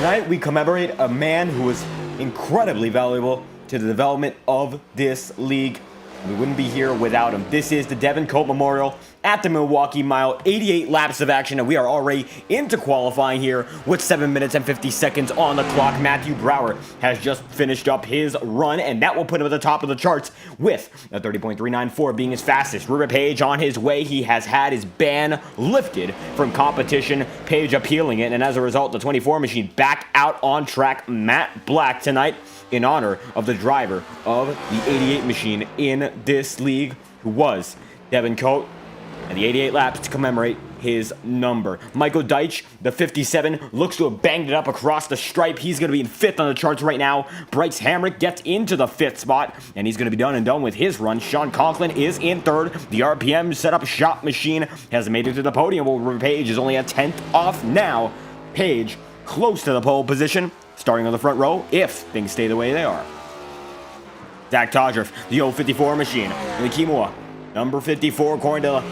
Tonight we commemorate a man who was incredibly valuable to the development of this league. We wouldn't be here without him. This is the Devin Cote Memorial at the Milwaukee Mile. 88 laps of action, and we are already into qualifying here with 7 minutes and 50 seconds on the clock. Matthew Brower has just finished up his run, and that will put him at the top of the charts with a 30.394 being his fastest. River Page on his way. He has had his ban lifted from competition. Page appealing it, and as a result, the 24 machine back out on track. Matt Black tonight in honor of the driver of the 88 machine in this league, who was Devin Cote, and the 88 laps to commemorate his number. Michael Deitch, the 57, looks to have banged it up across the stripe. He's going to be in 5th on the charts right now. Bryce Hamrick gets into the 5th spot, and he's going to be done with his run. Sean Conklin is in 3rd. The RPM setup shot machine has made it to the podium, while Page is only a 10th off now. Page close to the pole position, starting on the front row if things stay the way they are. Zach Todriff, the 054 machine. The Kimura, number 54, according to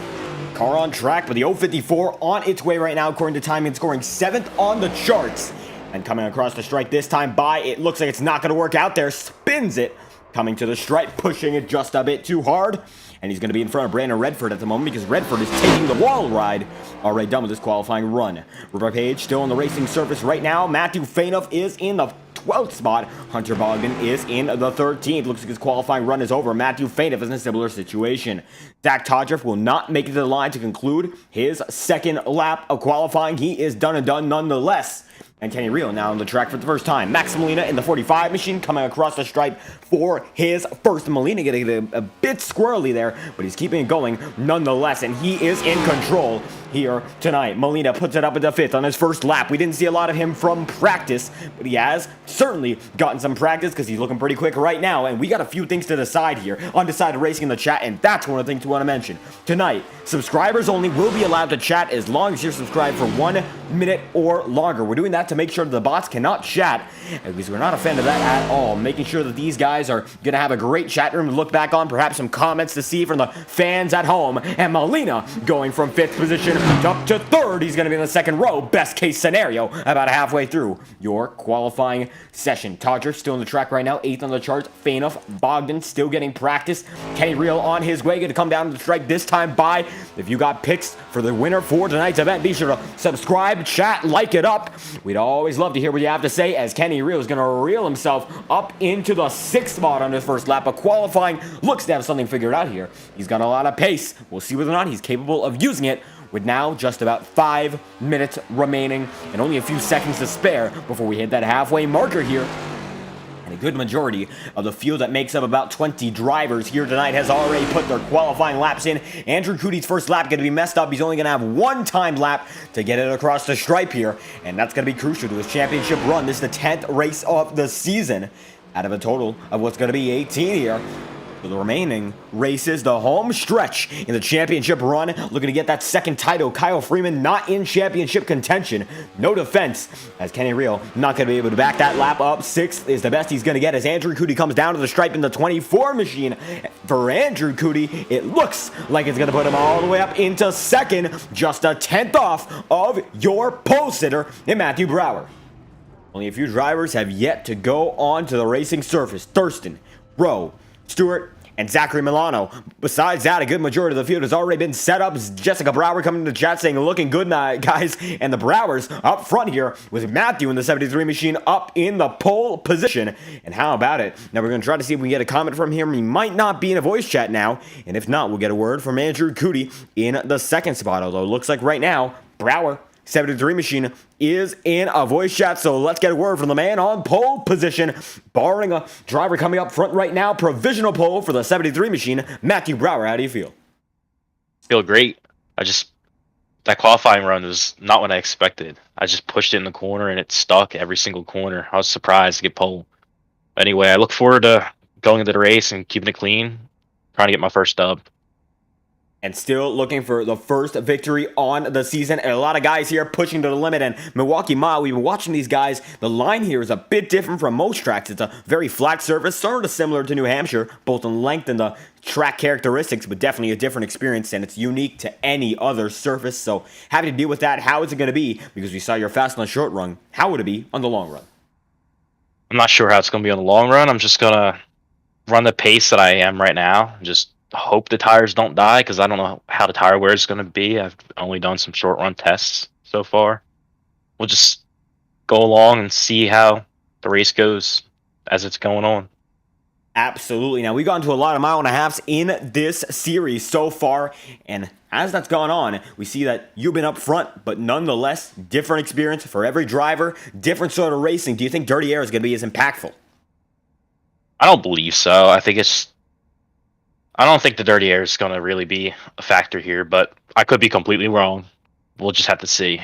car on track, but the 054 on its way right now, according to timing, scoring 7th on the charts. And coming across the stripe this time by, it looks like it's not going to work out there. Spins it, coming to the stripe, pushing it just a bit too hard. And he's going to be in front of Brandon Redford at the moment because Redford is taking the wall ride. Already done with this qualifying run. River Page still on the racing surface right now. Matthew Fainoff is in the 12th spot. Hunter Bogdan is in the 13th. Looks like his qualifying run is over. Matthew Fainoff is in a similar situation. Zach Todriff will not make it to the line to conclude his second lap of qualifying. He is done and done nonetheless. And Kenny Reel now on the track for the first time. Max Molina in the 45 machine coming across the stripe for his first. Molina getting a bit squirrely there, but he's keeping it going nonetheless, and he is in control here tonight. Molina puts it up into 5th on his first lap. We didn't see a lot of him from practice, but he has certainly gotten some practice because he's looking pretty quick right now, and we got a few things to decide here. Undecided Racing in the chat, and that's one of the things we want to mention. Tonight, subscribers only will be allowed to chat as long as you're subscribed for 1 minute or longer. We're doing that to make sure that the bots cannot chat, because we're not a fan of that at all. Making sure that these guys are going to have a great chat room to look back on, perhaps some comments to see from the fans at home. And Molina going from 5th position up to 3rd. He's going to be in the 2nd row, best case scenario, about halfway through your qualifying session. Todriff still on the track right now, 8th on the charts. Fainoff, Bogdan still getting practice. Kenny Reel on his way, going to come down to the strike this time by. If you got picks for the winner for tonight's event, be sure to subscribe, chat, like it up. We'd always love to hear what you have to say, as Kenny Reel is going to reel himself up into the 6th spot on his first lap of qualifying. Looks to have something figured out here. He's got a lot of pace. We'll see whether or not he's capable of using it, with now just about 5 minutes remaining and only a few seconds to spare before we hit that halfway marker here. And a good majority of the field that makes up about 20 drivers here tonight has already put their qualifying laps in. Andrew Cootie's first lap going to be messed up. He's only going to have 1 time lap to get it across the stripe here, and that's going to be crucial to his championship run. This is the 10th race of the season out of a total of what's going to be 18 here. For the remaining races, the home stretch in the championship run, looking to get that 2nd title. Kyle Freeman not in championship contention. No defense, as Kenny Reel not going to be able to back that lap up. 6th is the best he's going to get as Andrew Cootie comes down to the stripe in the 24 machine. For Andrew Cootie, it looks like it's going to put him all the way up into 2nd, just a 10th off of your pole sitter in Matthew Brower. Only a few drivers have yet to go on to the racing surface. Thurston, Rowe, Stewart, and Zachary Milano. Besides that, a good majority of the field has already been set up. Jessica Brower coming to the chat saying, looking good night, guys. And the Browers up front here with Matthew in the 73 machine up in the pole position. And how about it? Now we're going to try to see if we can get a comment from him. He might not be in a voice chat now. And if not, we'll get a word from Andrew Cootie in the 2nd spot. Although it looks like right now, Brower 73 machine is in a voice chat, so let's get a word from the man on pole position. Barring a driver coming up front right now, provisional pole for the 73 machine. Matthew Brower, how do you feel? Feel great. That qualifying run was not what I expected. I just pushed it in the corner and it stuck every single corner. I was surprised to get pole. Anyway, I look forward to going into the race and keeping it clean, trying to get my first dub. And still looking for the first victory on the season. And a lot of guys here pushing to the limit. And Milwaukee Mile, we've been watching these guys. The line here is a bit different from most tracks. It's a very flat surface, sort of similar to New Hampshire, both in length and the track characteristics, but definitely a different experience, and it's unique to any other surface. So having to deal with that, how is it going to be? Because we saw you're fast on the short run. How would it be on the long run? I'm not sure how it's going to be on the long run. I'm just going to run the pace that I am right now. Just hope the tires don't die, because I don't know how the tire wear is going to be. I've only done some short run tests so far. We'll just go along and see how the race goes as it's going on. Absolutely. Now, we've gone to a lot of 1.5 miles in this series so far, and as that's gone on, we see that you've been up front, but nonetheless, different experience for every driver, different sort of racing. Do you think Dirty Air is going to be as impactful? I don't believe so. I don't think the Dirty Air is going to really be a factor here, but I could be completely wrong. We'll just have to see.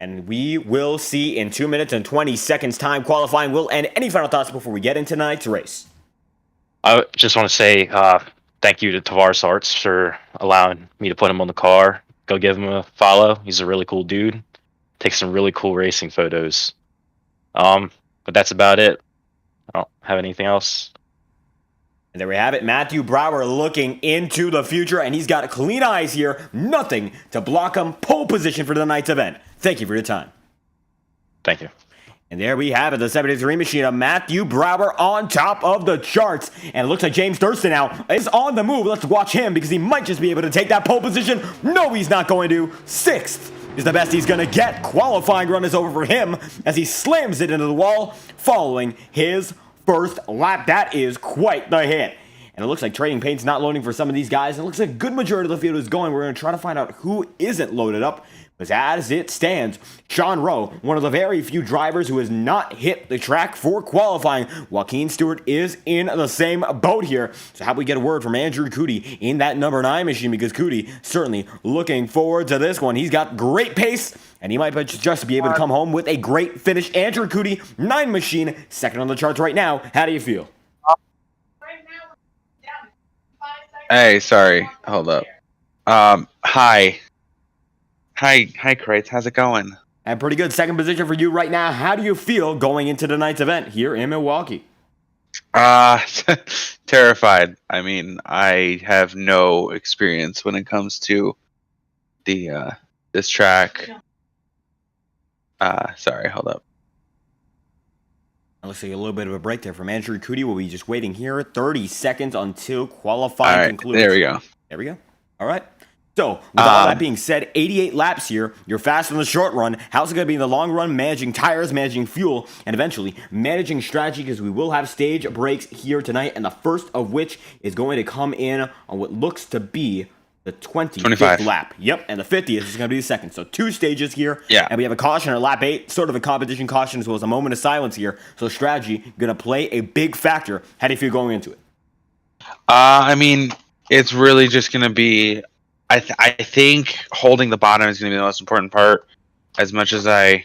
And we will see in 2 minutes and 20 seconds time. Qualifying will end. Any final thoughts before we get into tonight's race? I just want to say thank you to Tavares Arts for allowing me to put him on the car. Go give him a follow. He's a really cool dude. Takes some really cool racing photos. But that's about it. I don't have anything else. And there we have it. Matthew Brower looking into the future, and he's got clean eyes here. Nothing to block him. Pole position for tonight's event. Thank you for your time. Thank you. And there we have it. The 73 machine of Matthew Brower on top of the charts. And it looks like James Thurston now is on the move. Let's watch him, because he might just be able to take that pole position. No, he's not going to. 6th is the best he's going to get. Qualifying run is over for him as he slams it into the wall following his first lap. That is quite the hit. And it looks like Trading Paint's not loading for some of these guys. It looks like a good majority of the field is going. We're going to try to find out who isn't loaded up. But as it stands, Sean Rowe, one of the very few drivers who has not hit the track for qualifying. Joaquin Stewart is in the same boat here. So how do we get a word from Andrew Cootie in that number 9 machine? Because Cootie certainly looking forward to this one. He's got great pace, and he might just be able to come home with a great finish. Andrew Cootie, 9 machine, second on the charts right now. How do you feel? Hey, sorry. Hold up. Hi, Kreutz. How's it going? And pretty good. Second position for you right now. How do you feel going into tonight's event here in Milwaukee? Terrified. I mean, I have no experience when it comes to the this track. Sorry, hold up. It looks like a little bit of a break there from Andrew Cootie. We'll be just waiting here 30 seconds until qualifying concludes. There we go. There we go. All right. So, with all that being said, 88 laps here. You're fast in the short run. How's it going to be in the long run? Managing tires, managing fuel, and eventually managing strategy, because we will have stage breaks here tonight, and the first of which is going to come in on what looks to be the 25th lap. Yep, and the 50th is going to be the second. So 2 stages here. Yeah. And we have a caution at lap 8, sort of a competition caution, as well as a moment of silence here. So strategy going to play a big factor. How do you feel going into it? I mean, it's really just going to be... I think holding the bottom is going to be the most important part. As much as I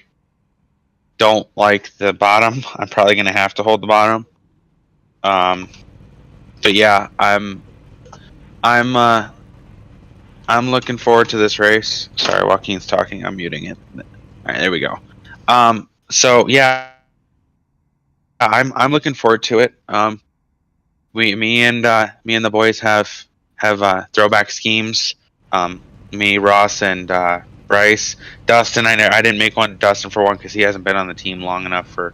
don't like the bottom, I'm probably going to have to hold the bottom. But yeah, I'm looking forward to this race. Sorry, Joaquin's talking. I'm muting it. All right, there we go. So yeah, I'm looking forward to it. Me and the boys have throwback schemes. Me, Ross, and Bryce. Dustin, I didn't make Dustin for one because he hasn't been on the team long enough for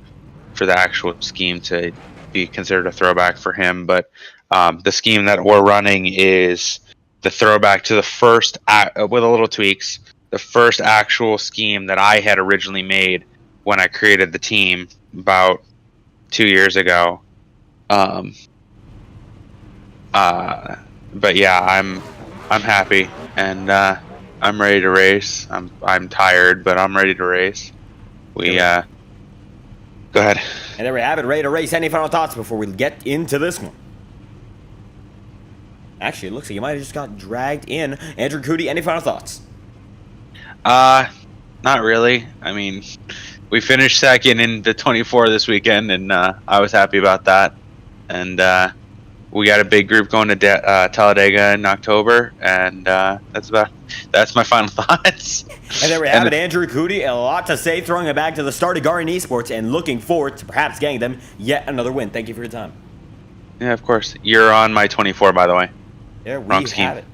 the actual scheme to be considered a throwback for him. But the scheme that we're running is the throwback to the first, with a little tweaks, the first actual scheme that I had originally made when I created the team about 2 years ago. But yeah, I'm happy, and I'm ready to race. I'm tired, but I'm ready to race. Go ahead. And there we have it, ready to race. Any final thoughts before we get into this one? Actually, it looks like you might have just got dragged in. Andrew Cootie, any final thoughts? Not really. I mean, we finished second in the 24 this weekend, and I was happy about that. And we got a big group going to Talladega in October, and that's my final thoughts. And there we have it, Andrew Cote, a lot to say, throwing it back to the start of Garden Esports and looking forward to perhaps getting them yet another win. Thank you for your time. Yeah, of course. You're on my 24, by the way. There we have it.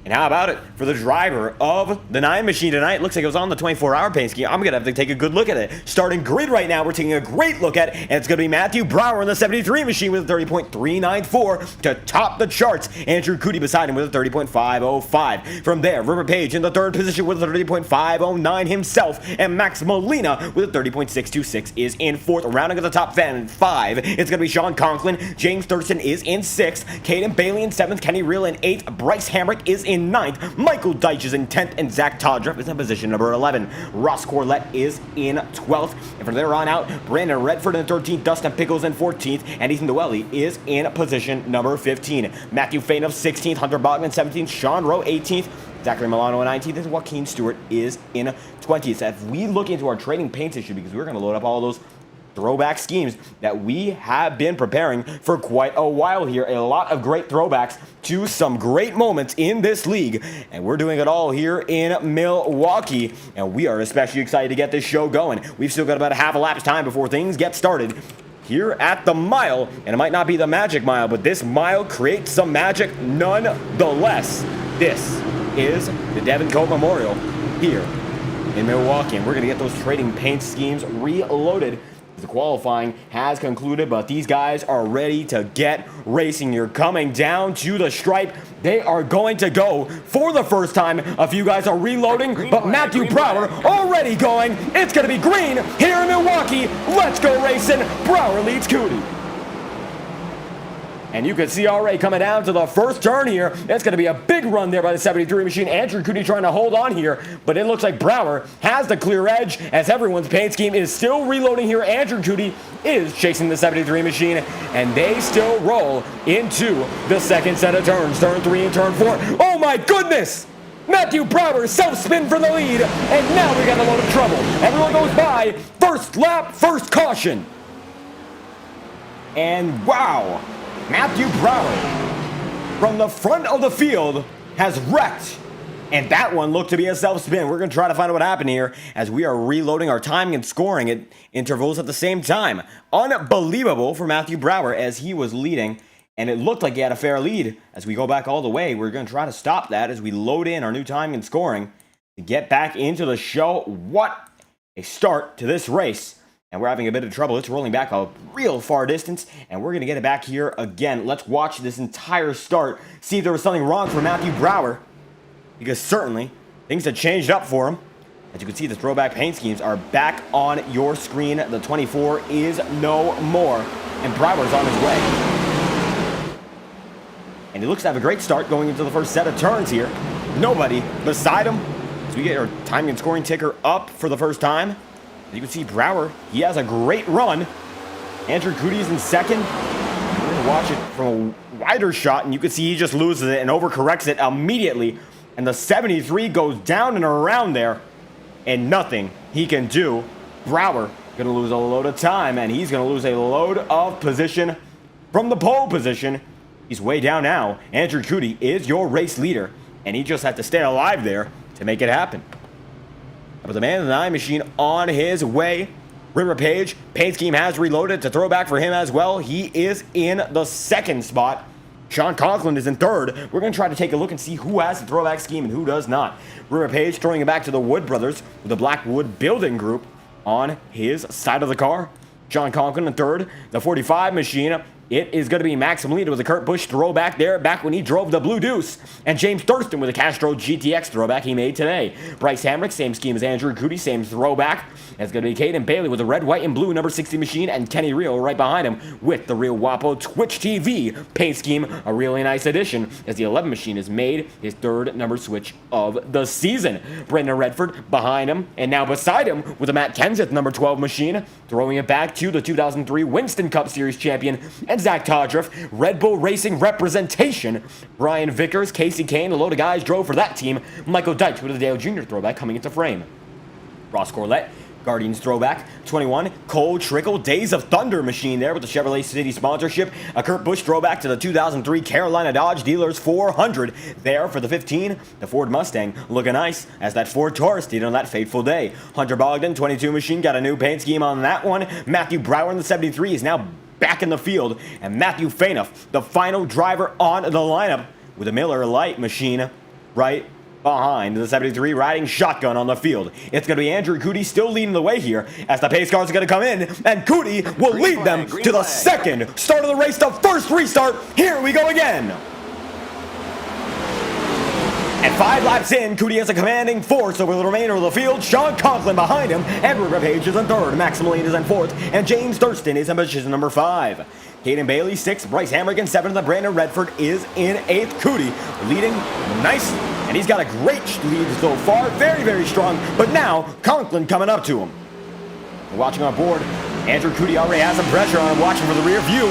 And how about it for the driver of the 9 machine tonight? Looks like it was on the 24-hour paint scheme. I'm going to have to take a good look at it. Starting grid right now, we're taking a great look at it, and it's going to be Matthew Brower in the 73 machine with a 30.394 to top the charts. Andrew Cote beside him with a 30.505. From there, River Page in the 3rd position with a 30.509 himself, and Max Molina with a 30.626 is in 4th. Rounding at the top 5, it's going to be Sean Conklin. James Thurston is in 6th. Caden Bailey in 7th. Kenny Reel in 8th. Bryce Hamrick is in 9th, Michael Deitch is in 10th, and Zach Todrup is in position number 11. Ross Corlett is in 12th, and from there on out, Brandon Redford in 13th, Dustin Pickles in 14th, and Ethan Dwelly is in position number 15. Matthew Fainov 16th, Hunter Bogman 17th, Sean Rowe 18th, Zachary Milano in 19th, and Joaquin Stewart is in 20th. As we look into our trading paints issue, because we're going to load up all those throwback schemes that we have been preparing for quite a while here. A lot of great throwbacks to some great moments in this league, and we're doing it all here in Milwaukee, and we are especially excited to get this show going. We've still got about a half a lap's time before things get started here at the mile, and it might not be the magic mile, but this mile creates some magic nonetheless. This is the Devin Cote Memorial here in Milwaukee, and we're going to get those trading paint schemes reloaded. The qualifying has concluded, but these guys are ready to get racing. You're coming down to the stripe. They are going to go for the first time. A few guys are reloading, but Matthew Brower already going. It's going to be green here in Milwaukee. Let's go racing. Brower leads Cote. And you can see already coming down to the first turn here. It's going to be a big run there by the 73 machine. Andrew Cote trying to hold on here, but it looks like Brower has the clear edge as everyone's paint scheme is still reloading here. Andrew Cote is chasing the 73 machine, and they still roll into the second set of turns. Turn 3 and turn 4. Oh my goodness! Matthew Brower self-spin for the lead, and now we got a load of trouble. Everyone goes by. First lap, first caution. And wow! Matthew Brower from the front of the field has wrecked, and that one looked to be a self-spin. We're going to try to find out what happened here as we are reloading our timing and scoring at intervals at the same time. Unbelievable for Matthew Brower as he was leading, and it looked like he had a fair lead. As we go back all the way, we're going to try to stop that as we load in our new timing and scoring to get back into the show. What a start to this race. And we're having a bit of trouble. It's rolling back a real far distance, and we're going to get it back here again. Let's watch this entire start, see if there was something wrong for Matthew Brower, because certainly things have changed up for him. As you can see, the throwback paint schemes are back on your screen. The 24 is no more, and Brower's on his way. And he looks to have a great start going into the first set of turns here. Nobody beside him. So we get our timing and scoring ticker up for the first time. You can see Brower, he has a great run. Andrew Cote is in second. We're going to watch it from a wider shot, and you can see he just loses it and overcorrects it immediately. And the 73 goes down and around there, and nothing he can do. Brower going to lose a load of time, and he's going to lose a load of position from the pole position. He's way down now. Andrew Cote is your race leader, and he just had to stay alive there to make it happen. But the man in the 9 machine on his way. River Page, paint scheme has reloaded to throwback for him as well. He is in the second spot. Sean Conklin is in third. We're going to try to take a look and see who has the throwback scheme and who does not. River Page throwing it back to the Wood brothers with the Blackwood Building Group on his side of the car. Sean Conklin in third. The 45 machine. It is going to be Max Molina with a Kurt Busch throwback there, back when he drove the Blue Deuce. And James Thurston with a Castro GTX throwback he made today. Bryce Hamrick, same scheme as Andrew Cote, same throwback. It's going to be Caden Bailey with the red, white, and blue number 60 machine, and Kenny Reel right behind him with the Real Wapo Twitch TV paint scheme. A really nice addition as the 11 machine has made his third number switch of the season. Brandon Redford behind him, and now beside him with the Matt Kenseth number 12 machine, throwing it back to the 2003 Winston Cup Series champion, and Zach Todruff, Red Bull Racing representation. Brian Vickers, Casey Kane, a load of guys drove for that team. Michael Deitch with a Dale Jr. throwback coming into frame. Ross Corlett Guardians throwback. 21, Cole Trickle, Days of Thunder machine there with the Chevrolet City sponsorship. A Kurt Busch throwback to the 2003 Carolina Dodge Dealers 400 there for the 15. The Ford Mustang looking nice as that Ford Taurus did on that fateful day. Hunter Bogdan, 22 machine, got a new paint scheme on that one. Matthew Brower in the 73 is now back in the field. And Matthew Fainoff, the final driver on the lineup with a Miller Lite machine right behind the 73, riding shotgun on the field. It's going to be Andrew Cote still leading the way here as the pace cars are going to come in, and Cote will lead them to the second start of the race, the first restart. Here we go again. And 5 laps in, Cote has a commanding force over the remainder of the field. Sean Conklin behind him, Edward Page is in third, Max Mullane is in fourth, and James Thurston is in position number 5. Hayden Bailey 6th, Bryce Hamrigan 7th, and Brandon Redford is in 8th. Cote leading nicely, and he's got a great lead so far, very, very strong, but now Conklin coming up to him. We're watching on board. Andrew Cote already has some pressure on him, watching for the rear view.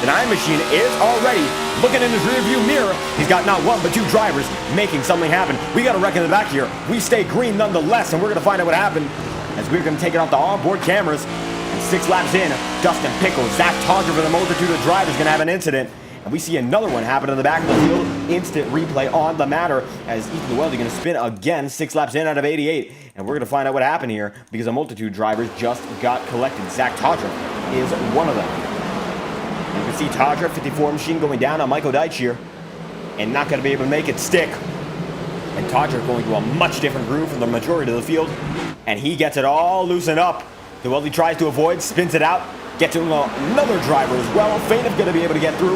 The 9 machine is already looking in his rear view mirror. He's got not 1 but 2 drivers making something happen. We got a wreck in the back here. We stay green nonetheless, and we're going to find out what happened as we're going to take it off the onboard cameras. And 6 laps in, Dustin Pickles, Zach Todger for the multitude of drivers going to have an incident. And we see another one happen in the back of the field. Instant replay on the matter as Ethan Llewellyn going to spin again 6 laps in out of 88. And we're going to find out what happened here because a multitude of drivers just got collected. Zach Todger is one of them. You can see Todger, 54 machine, going down on Michael Deitch here and not going to be able to make it stick. And Todger going to a much different groove from the majority of the field. And he gets it all loosened up. Llewellyn tries to avoid, spins it out, gets to another driver as well. Fainoff going to be able to get through.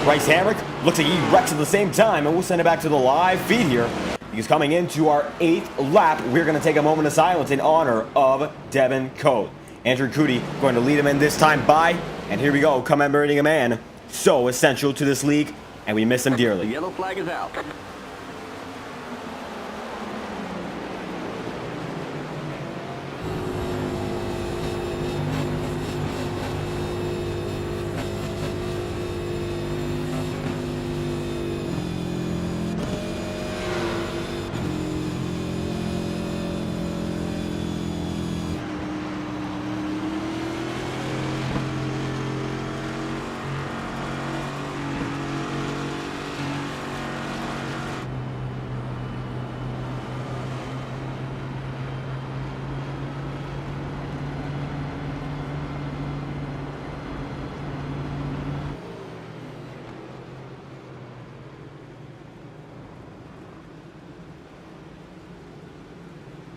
Bryce Hamrick looks like he wrecks at the same time, and we'll send it back to the live feed here. Because coming into our 8th lap, we're going to take a moment of silence in honor of Devin Cote. Andrew Cote going to lead him in this time by, and here we go, commemorating a man so essential to this league, and we miss him dearly. The yellow flag is out.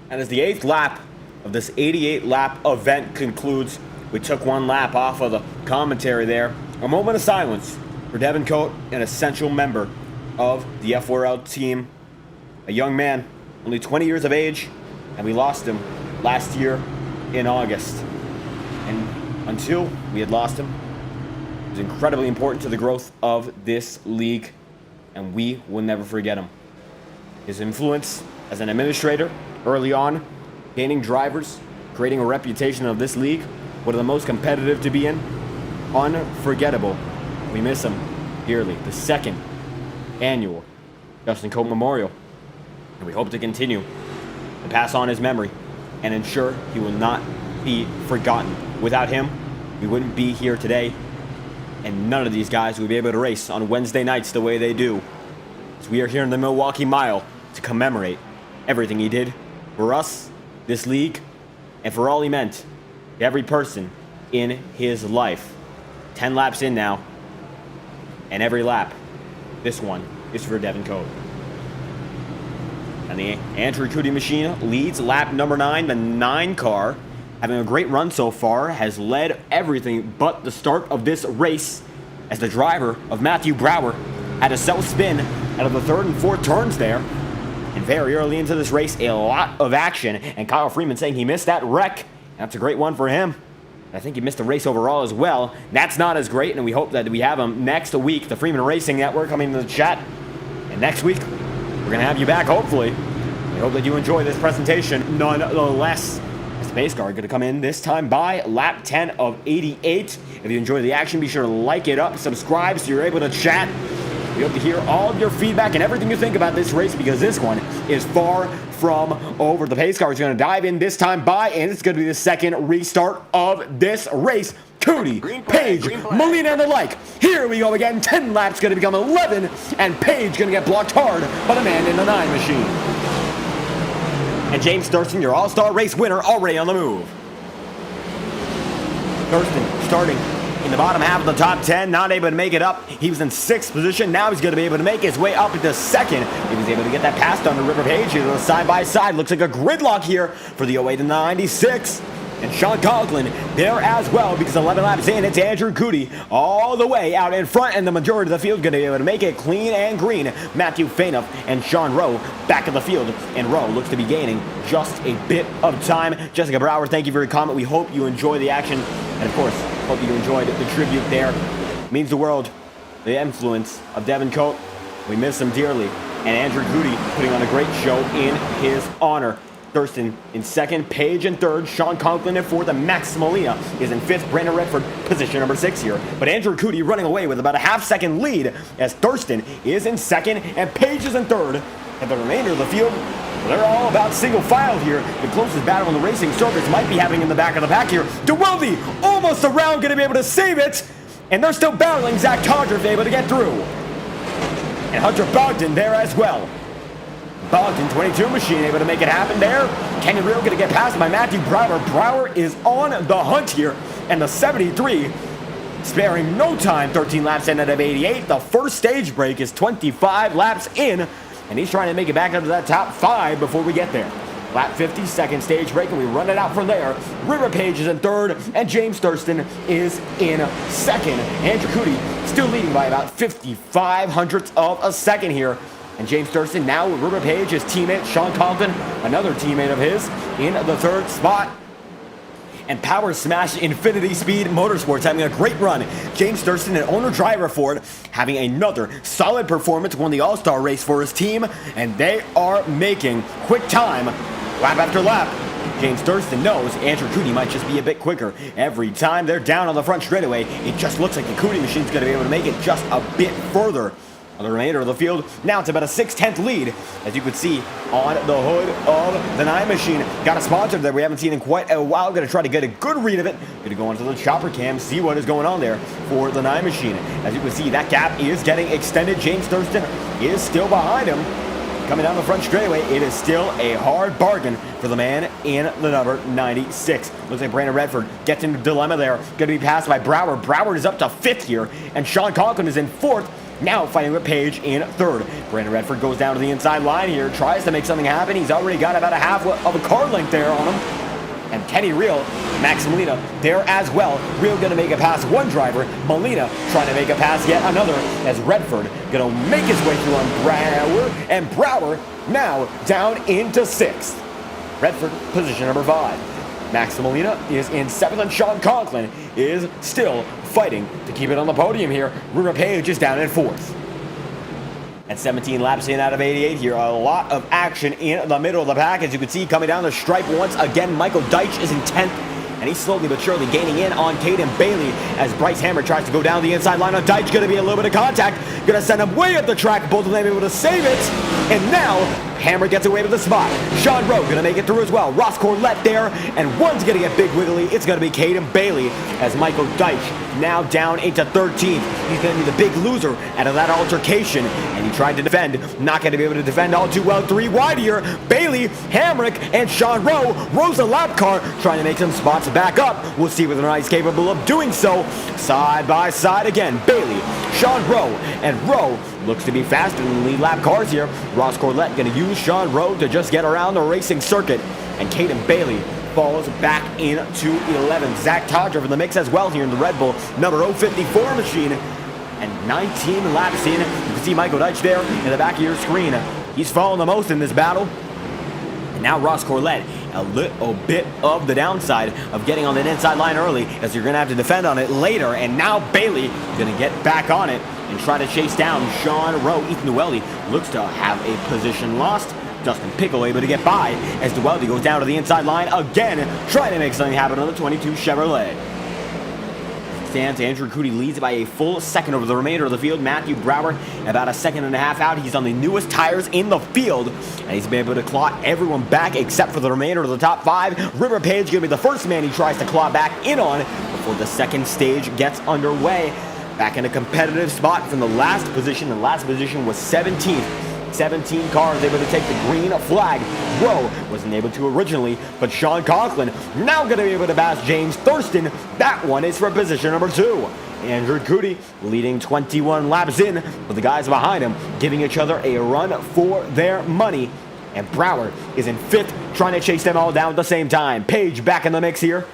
And as the 8th lap of this 88-lap event concludes, we took 1 lap off of the commentary there. A moment of silence for Devin Cote, an essential member of the FORL team. A young man, only 20 years of age, and we lost him last year in August. And until we had lost him, he was incredibly important to the growth of this league, and we will never forget him. His influence as an administrator early on, gaining drivers, creating a reputation of this league, one of the most competitive to be in, unforgettable. We miss him dearly. The 2nd annual Devin Cote Memorial, and we hope to continue to pass on his memory and ensure he will not be forgotten. Without him, we wouldn't be here today, and none of these guys would be able to race on Wednesday nights the way they do, as we are here in the Milwaukee Mile to commemorate everything he did for us, this league, and for all he meant to every person in his life. 10 laps in now, and every lap, this one is for Devin Cote. And the Andrew Cote machine leads lap number 9. The 9 car, having a great run so far, has led everything but the start of this race, as the driver of Matthew Brower had a self spin out of the 3rd and 4th turns there. And very early into this race, a lot of action. And Kyle Freeman saying he missed that wreck. That's a great one for him. I think he missed the race overall as well. That's not as great, and we hope that we have him next week. The Freeman Racing Network coming to the chat. And next week, we're going to have you back, hopefully. We hope that you enjoy this presentation nonetheless. As the pace car going to come in this time by lap 10 of 88. If you enjoy the action, be sure to like it up, subscribe so you're able to chat. We hope to hear all of your feedback and everything you think about this race, because this one is far from over. The pace car is going to dive in this time by, and it's going to be the second restart of this race. Cody, Page, Molina, and the like. Here we go again. 10 laps going to become 11, and Page going to get blocked hard by the man in the 9 machine. And James Thurston, your all-star race winner, already on the move. Thurston starting in the bottom half of the top 10, not able to make it up. He was in 6th position. Now he's going to be able to make his way up into 2nd. He was able to get that pass on the River Page. He's on side by side. Looks like a gridlock here for the 08 and 96. And Sean Conklin there as well, because 11 laps in, it's Andrew Cote all the way out in front, and the majority of the field going to be able to make it clean and green. Matthew Fainoff and Sean Rowe back in the field, and Rowe looks to be gaining just a bit of time. Jessica Brower, thank you for your comment. We hope you enjoy the action, and of course, hope you enjoyed the tribute there. It means the world, the influence of Devin Cote. We miss him dearly, and Andrew Cote putting on a great show in his honor. Thurston in 2nd, Page in 3rd, Sean Conklin in 4th, and Max Molina is in 5th. Brandon Redford, position number 6 here. But Andrew Cote running away with about a half-second lead as Thurston is in 2nd and Page is in 3rd. And the remainder of the field, they're all about single file here. The closest battle on the racing surface might be happening in the back of the pack here. DeWeldy almost around, going to be able to save it. And they're still battling. Zach Todriff able to get through. And Hunter Bogdan there as well. Bogdan, 22 machine, able to make it happen there. Kenny Real going to get passed by Matthew Brower. Brower is on the hunt here. And the 73, sparing no time, 13 laps in out of 88. The first stage break is 25 laps in. And he's trying to make it back up to that top 5 before we get there. Lap 50, second stage break, and we run it out from there. River Page is in 3rd, and James Thurston is in 2nd. Andrew Cote still leading by about 55 hundredths of a second here. And James Thurston now with River Page, his teammate Sean Conklin, another teammate of his, in the 3rd spot. And Power Smash Infinity Speed Motorsports having a great run. James Thurston, an owner-driver for it, having another solid performance, won the All-Star race for his team, and they are making quick time lap after lap. James Thurston knows Andrew Cote might just be a bit quicker. Every time they're down on the front straightaway, it just looks like the Cote machine's going to be able to make it just a bit further. On the remainder of the field, now it's about a 6/10 lead, as you could see on the hood of the 9 machine. Got a sponsor there we haven't seen in quite a while. Going to try to get a good read of it. Going to go onto the chopper cam, see what is going on there for the 9 machine. As you can see, that gap is getting extended. James Thurston is still behind him. Coming down the front straightaway, it is still a hard bargain for the man in the number 96. Looks like Brandon Redford gets into a dilemma there. Going to be passed by Brower. Brower is up to 5th here, and Sean Conklin is in 4th. Now fighting with Page in 3rd. Brandon Redford goes down to the inside line here, tries to make something happen. He's already got about a half of a car length there on him. And Kenny Real, Max Molina there as well. Real going to make it past one driver. Molina trying to make it past yet another, as Redford going to make his way through on Brower. And Brower now down into 6th. Redford, position number 5. Max Molina is in 7th, and Sean Conklin is still fighting to keep it on the podium here. River Page is down in 4th. At 17 laps in out of 88 here, a lot of action in the middle of the pack. As you can see, coming down the stripe once again, Michael Deitch is in 10th, and he's slowly but surely gaining in on Caden Bailey as Bryce Hammer tries to go down the inside line on Deitch. Going to be a little bit of contact. Going to send him way up the track. Both of them able to save it. And now, Hammer gets away with the spot. Sean Rowe going to make it through as well. Ross Corlett there, and one's going to get big wiggly. It's going to be Caden Bailey as Michael Deitch now down into 13th. He's going to be the big loser out of that altercation, and he tried to defend. Not going to be able to defend all too well. 3 wide here. Bailey, Hamrick, and Sean Rowe. Rowe's a lap car trying to make some spots back up. We'll see whether or not he's capable of doing so. Side by side again. Bailey, Sean Rowe, and Rowe looks to be faster than the lead lap cars here. Ross Corlett going to use Sean Rowe to just get around the racing circuit. And Caden Bailey falls back into 11th. Zach Todriff in the mix as well here in the Red Bull number 054 machine. And 19 laps in, you can see Michael Deitch there in the back of your screen. He's fallen the most in this battle. And now Ross Corlett, a little bit of the downside of getting on that inside line early, as you're going to have to defend on it later. And now Bailey going to get back on it and try to chase down Sean Rowe. Ethan Dwelly looks to have a position lost. Justin Pickle able to get by as Dwelly goes down to the inside line again, trying to make something happen on the 22 Chevrolet. circumstance. Andrew Cote leads by a full second over the remainder of the field. Matthew Brower about a second and a half out. He's on the newest tires in the field, and he's been able to claw everyone back except for the remainder of the top 5. River Page going to be the first man he tries to claw back in on before the second stage gets underway. Back in a competitive spot from the last position. The last position was 17th. 17 cars able to take the green flag. Rowe wasn't able to originally, but Sean Conklin now going to be able to pass James Thurston. That one is for position number 2. Andrew Cote leading 21 laps in, with the guys behind him giving each other a run for their money. And Brower is in 5th, trying to chase them all down at the same time. Page back in the mix here.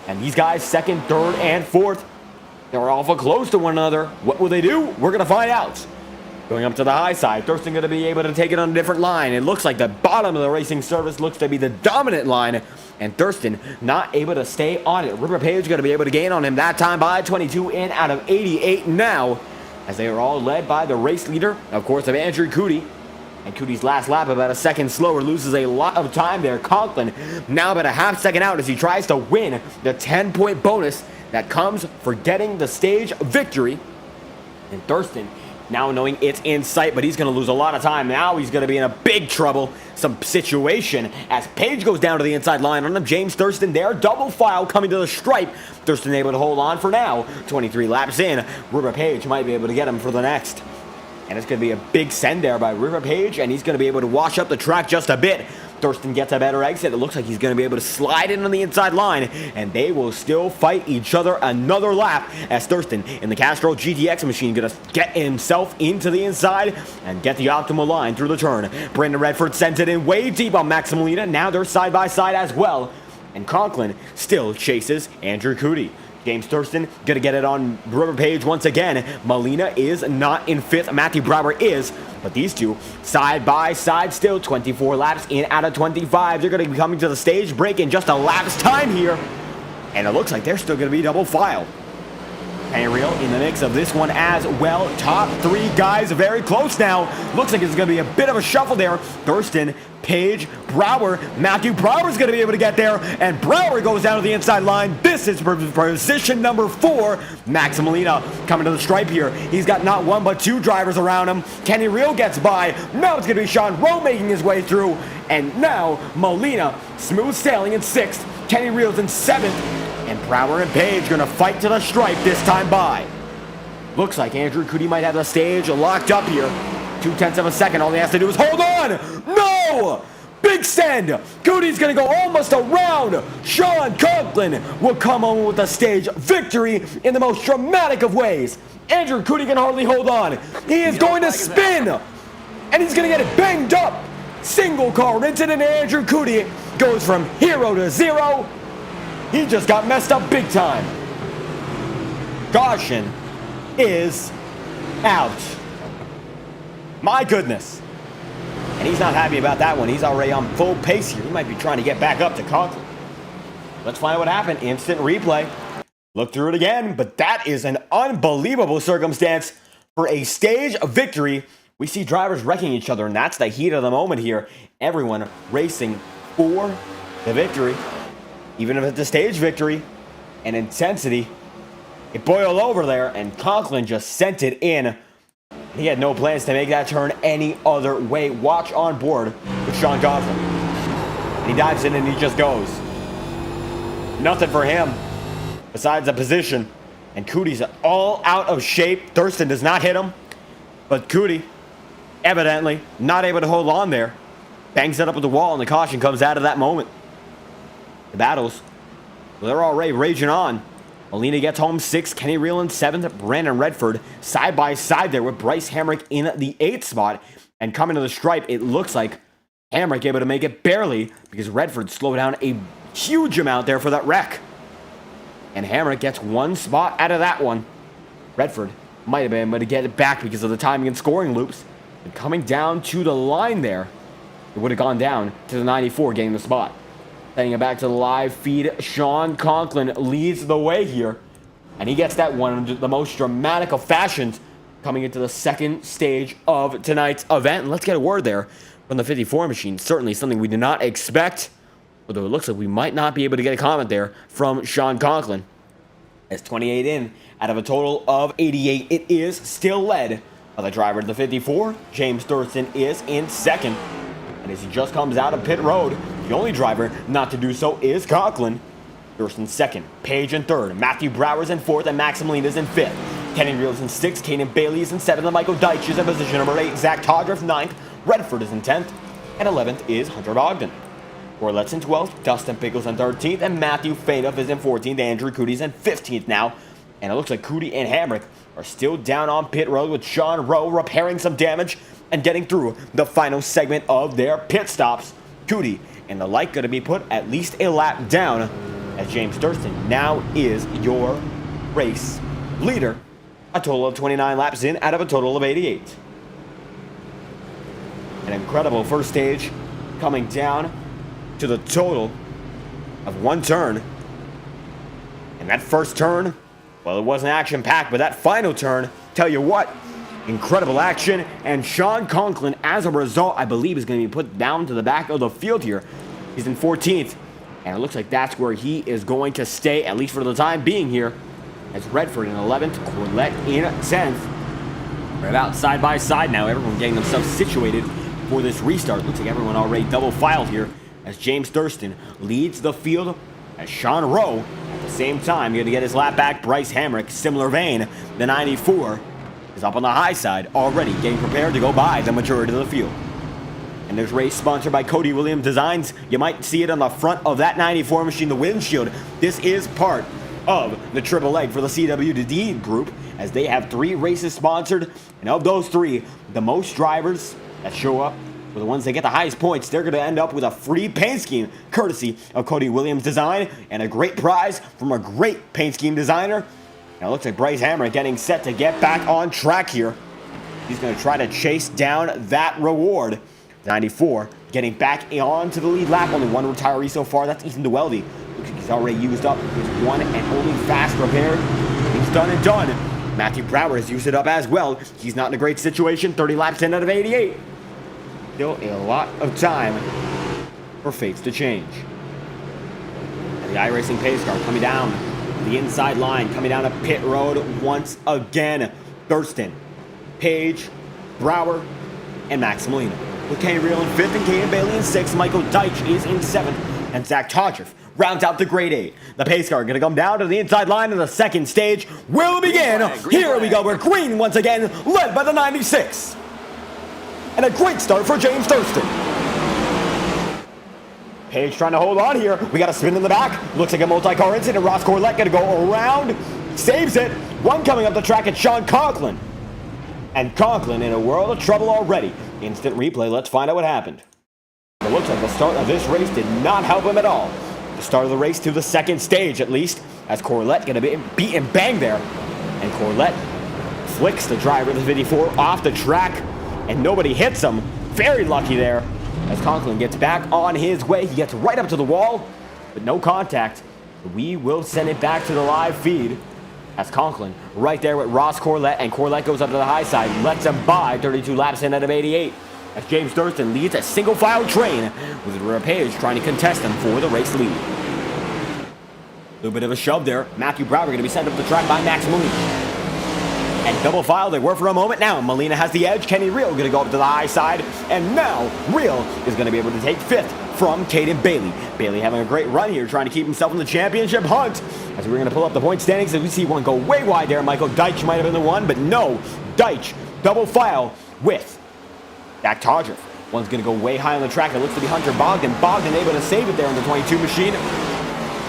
And these guys 2nd, 3rd, and 4th. They're awful close to one another. What will they do? We're going to find out. Going up to the high side, Thurston going to be able to take it on a different line. It looks like the bottom of the racing service looks to be the dominant line, and Thurston not able to stay on it. River Page going to be able to gain on him that time by 22 in out of 88 now, as they are all led by the race leader, of course, of Andrew Cote. And Cote's last lap about a second slower, loses a lot of time there. Conklin now about a half second out as he tries to win the 10-point bonus that comes for getting the stage victory. And Thurston now knowing it's in sight, but he's going to lose a lot of time. Now he's going to be in a big trouble, some situation, as Page goes down to the inside line on him. James Thurston there, double file coming to the stripe. Thurston able to hold on for now. 23 laps in, River Page might be able to get him for the next. And it's going to be a big send there by River Page, and he's going to be able to wash up the track just a bit. Thurston gets a better exit. It looks like he's going to be able to slide in on the inside line, and they will still fight each other another lap as Thurston in the Castrol GTX machine going to get himself into the inside and get the optimal line through the turn. Brandon Redford sends it in way deep on Max Molina. Now they're side by side as well, and Conklin still chases Andrew Cote. James Thurston going to get it on River Page once again. Molina is not in 5th. Matthew Brower is. But these two, side by side still, 24 laps in out of 25. They're going to be coming to the stage break in just a lap's time here. And it looks like they're still going to be double file. Real in the mix of this one as well. Top 3 guys very close now. Looks like it's going to be a bit of a shuffle there. Thurston, Page, Brower. Matthew Brower's going to be able to get there, and Brower goes down to the inside line. This is position number 4. Max Molina coming to the stripe here. He's got not 1 but 2 drivers around him. Kenny Real gets by. Now it's going to be Sean Rowe making his way through, and now Molina smooth sailing in 6th. Kenny Reel's in 7th. And Brower and Page going to fight to the stripe this time by. Looks like Andrew Cote might have the stage locked up here. 0.2 of a second. All he has to do is hold on. No! Big send. Cote's going to go almost around. Sean Conklin will come home with the stage victory in the most dramatic of ways. Andrew Cote can hardly hold on. He is going to spin. And he's going to get it banged up. Single car incident. Andrew Cote goes from hero to 0. He just got messed up big time. Caution is out. My goodness. And he's not happy about that one. He's already on full pace here. He might be trying to get back up to Conklin. Let's find out what happened. Instant replay. Look through it again, but that is an unbelievable circumstance for a stage victory. We see drivers wrecking each other, and that's the heat of the moment here. Everyone racing for the victory. Even if it's a stage victory and intensity, it boiled over there, and Conklin just sent it in. He had no plans to make that turn any other way. Watch on board with Sean Conklin. He dives in and he just goes. Nothing for him besides a position. And Cote's all out of shape. Thurston does not hit him, but Cote evidently not able to hold on there. Bangs it up with the wall, and the caution comes out of that moment. The battles, well, they're already raging on. Molina gets home 6th, Kenny Real in 7th, Brandon Redford side by side there with Bryce Hamrick in the 8th spot. And coming to the stripe, it looks like Hamrick able to make it barely because Redford slowed down a huge amount there for that wreck. And Hamrick gets 1 spot out of that one. Redford might have been able to get it back because of the timing and scoring loops. And coming down to the line there, it would have gone down to the 94, getting the spot. Sending it back to the live feed, Sean Conklin leads the way here. And he gets that one in the most dramatic of fashions coming into the second stage of tonight's event. And let's get a word there from the 54 machine. Certainly something we did not expect. Although it looks like we might not be able to get a comment there from Sean Conklin. As 28 in, out of a total of 88, it is still led by the driver to the 54. James Thurston is in second. And as he just comes out of pit road, the only driver not to do so is Conklin. Thurston second, Page in third, Matthew Brower's in fourth, and Max Molina's in fifth. Kenny Reel's in sixth, Kaden Bailey's in seventh, and Michael Deitch is in position number 8. Zach Todriff ninth, Redford is in 10th, and 11th is Hunter Ogden. Corlette's in 12th, Dustin Pickles in 13th, and Matthew Fadoff is in 14th. Andrew Cootie's in 15th now. And it looks like Cootie and Hamrick are still down on pit road with Sean Rowe repairing some damage and getting through the final segment of their pit stops. Cootie and the light going to be put at least a lap down, as James Thurston now is your race leader. A total of 29 laps in out of a total of 88. An incredible first stage coming down to the total of one turn. And that first turn, well, it wasn't action-packed, but that final turn, tell you what, incredible action. And Sean Conklin, as a result, I believe is going to be put down to the back of the field here. He's in 14th, and it looks like that's where he is going to stay, at least for the time being here, as Redford in 11th, Corlett in 10th. We're about side by side now, everyone getting themselves situated for this restart. Looks like everyone already double filed here, as James Thurston leads the field, as Sean Rowe, at the same time, going to get his lap back. Bryce Hamrick, similar vein, the 94, is up on the high side, already getting prepared to go by the majority of the field. And there's race sponsored by Cody Williams Designs. You might see it on the front of that 94 machine, the windshield. This is part of the triple leg for the CWD group, as they have 3 races sponsored, and of those 3, the most drivers that show up for the ones that get the highest points, they're going to end up with a free paint scheme courtesy of Cody Williams Design, and a great prize from a great paint scheme designer. Now it looks like Bryce Hamrick getting set to get back on track here. He's going to try to chase down that reward. 94 getting back onto the lead lap. Only one retiree so far. That's Ethan DeWeldy. Looks like he's already used up his one and only fast repair. He's done and done. Matthew Brower has used it up as well. He's not in a great situation. 30 laps in out of 88. Still a lot of time for fates to change. And the iRacing pace car coming down the inside line, coming down to pit road once again. Thurston, Page, Brower, and Max Molina. With Kenny Reel in 5th and Kaden Bailey in 6th. Michael Deitch is in 7th. And Zach Todriff rounds out the grade 8. The pace car going to come down to the inside line of the second stage. Will begin. Here we go. We're green once again, led by the 96. And a great start for James Thurston. Page trying to hold on here. We got a spin in the back. Looks like a multi-car incident. Ross Corlett going to go around. Saves it. One coming up the track at Sean Conklin. And Conklin in a world of trouble already. Instant replay. Let's find out what happened. It looks like the start of this race did not help him at all. The start of the race to the second stage, at least, as Corlett going to be beat and bang there. And Corlett flicks the driver of the 54 off the track, and nobody hits him. Very lucky there. As Conklin gets back on his way, he gets right up to the wall, but no contact. We will send it back to the live feed. As Conklin right there with Ross Corlett, and Corlett goes up to the high side, lets him by 32 laps in out of 88. As James Thurston leads a single file train with Page trying to contest him for the race lead. A little bit of a shove there. Matthew Brower going to be sent up the track by Max Molina. And double file they were for a moment. Now Molina has the edge. Kenny Reel going to go up to the high side. And now Reel is going to be able to take 5th from Kaden Bailey. Bailey having a great run here, trying to keep himself in the championship hunt. As we're going to pull up the point standings, as we see one go way wide there. Michael Deitch might have been the one, but no. Deitch double file with Zach Todriff. One's going to go way high on the track. It looks to be Hunter Bogdan. Bogdan able to save it there on the 22 machine.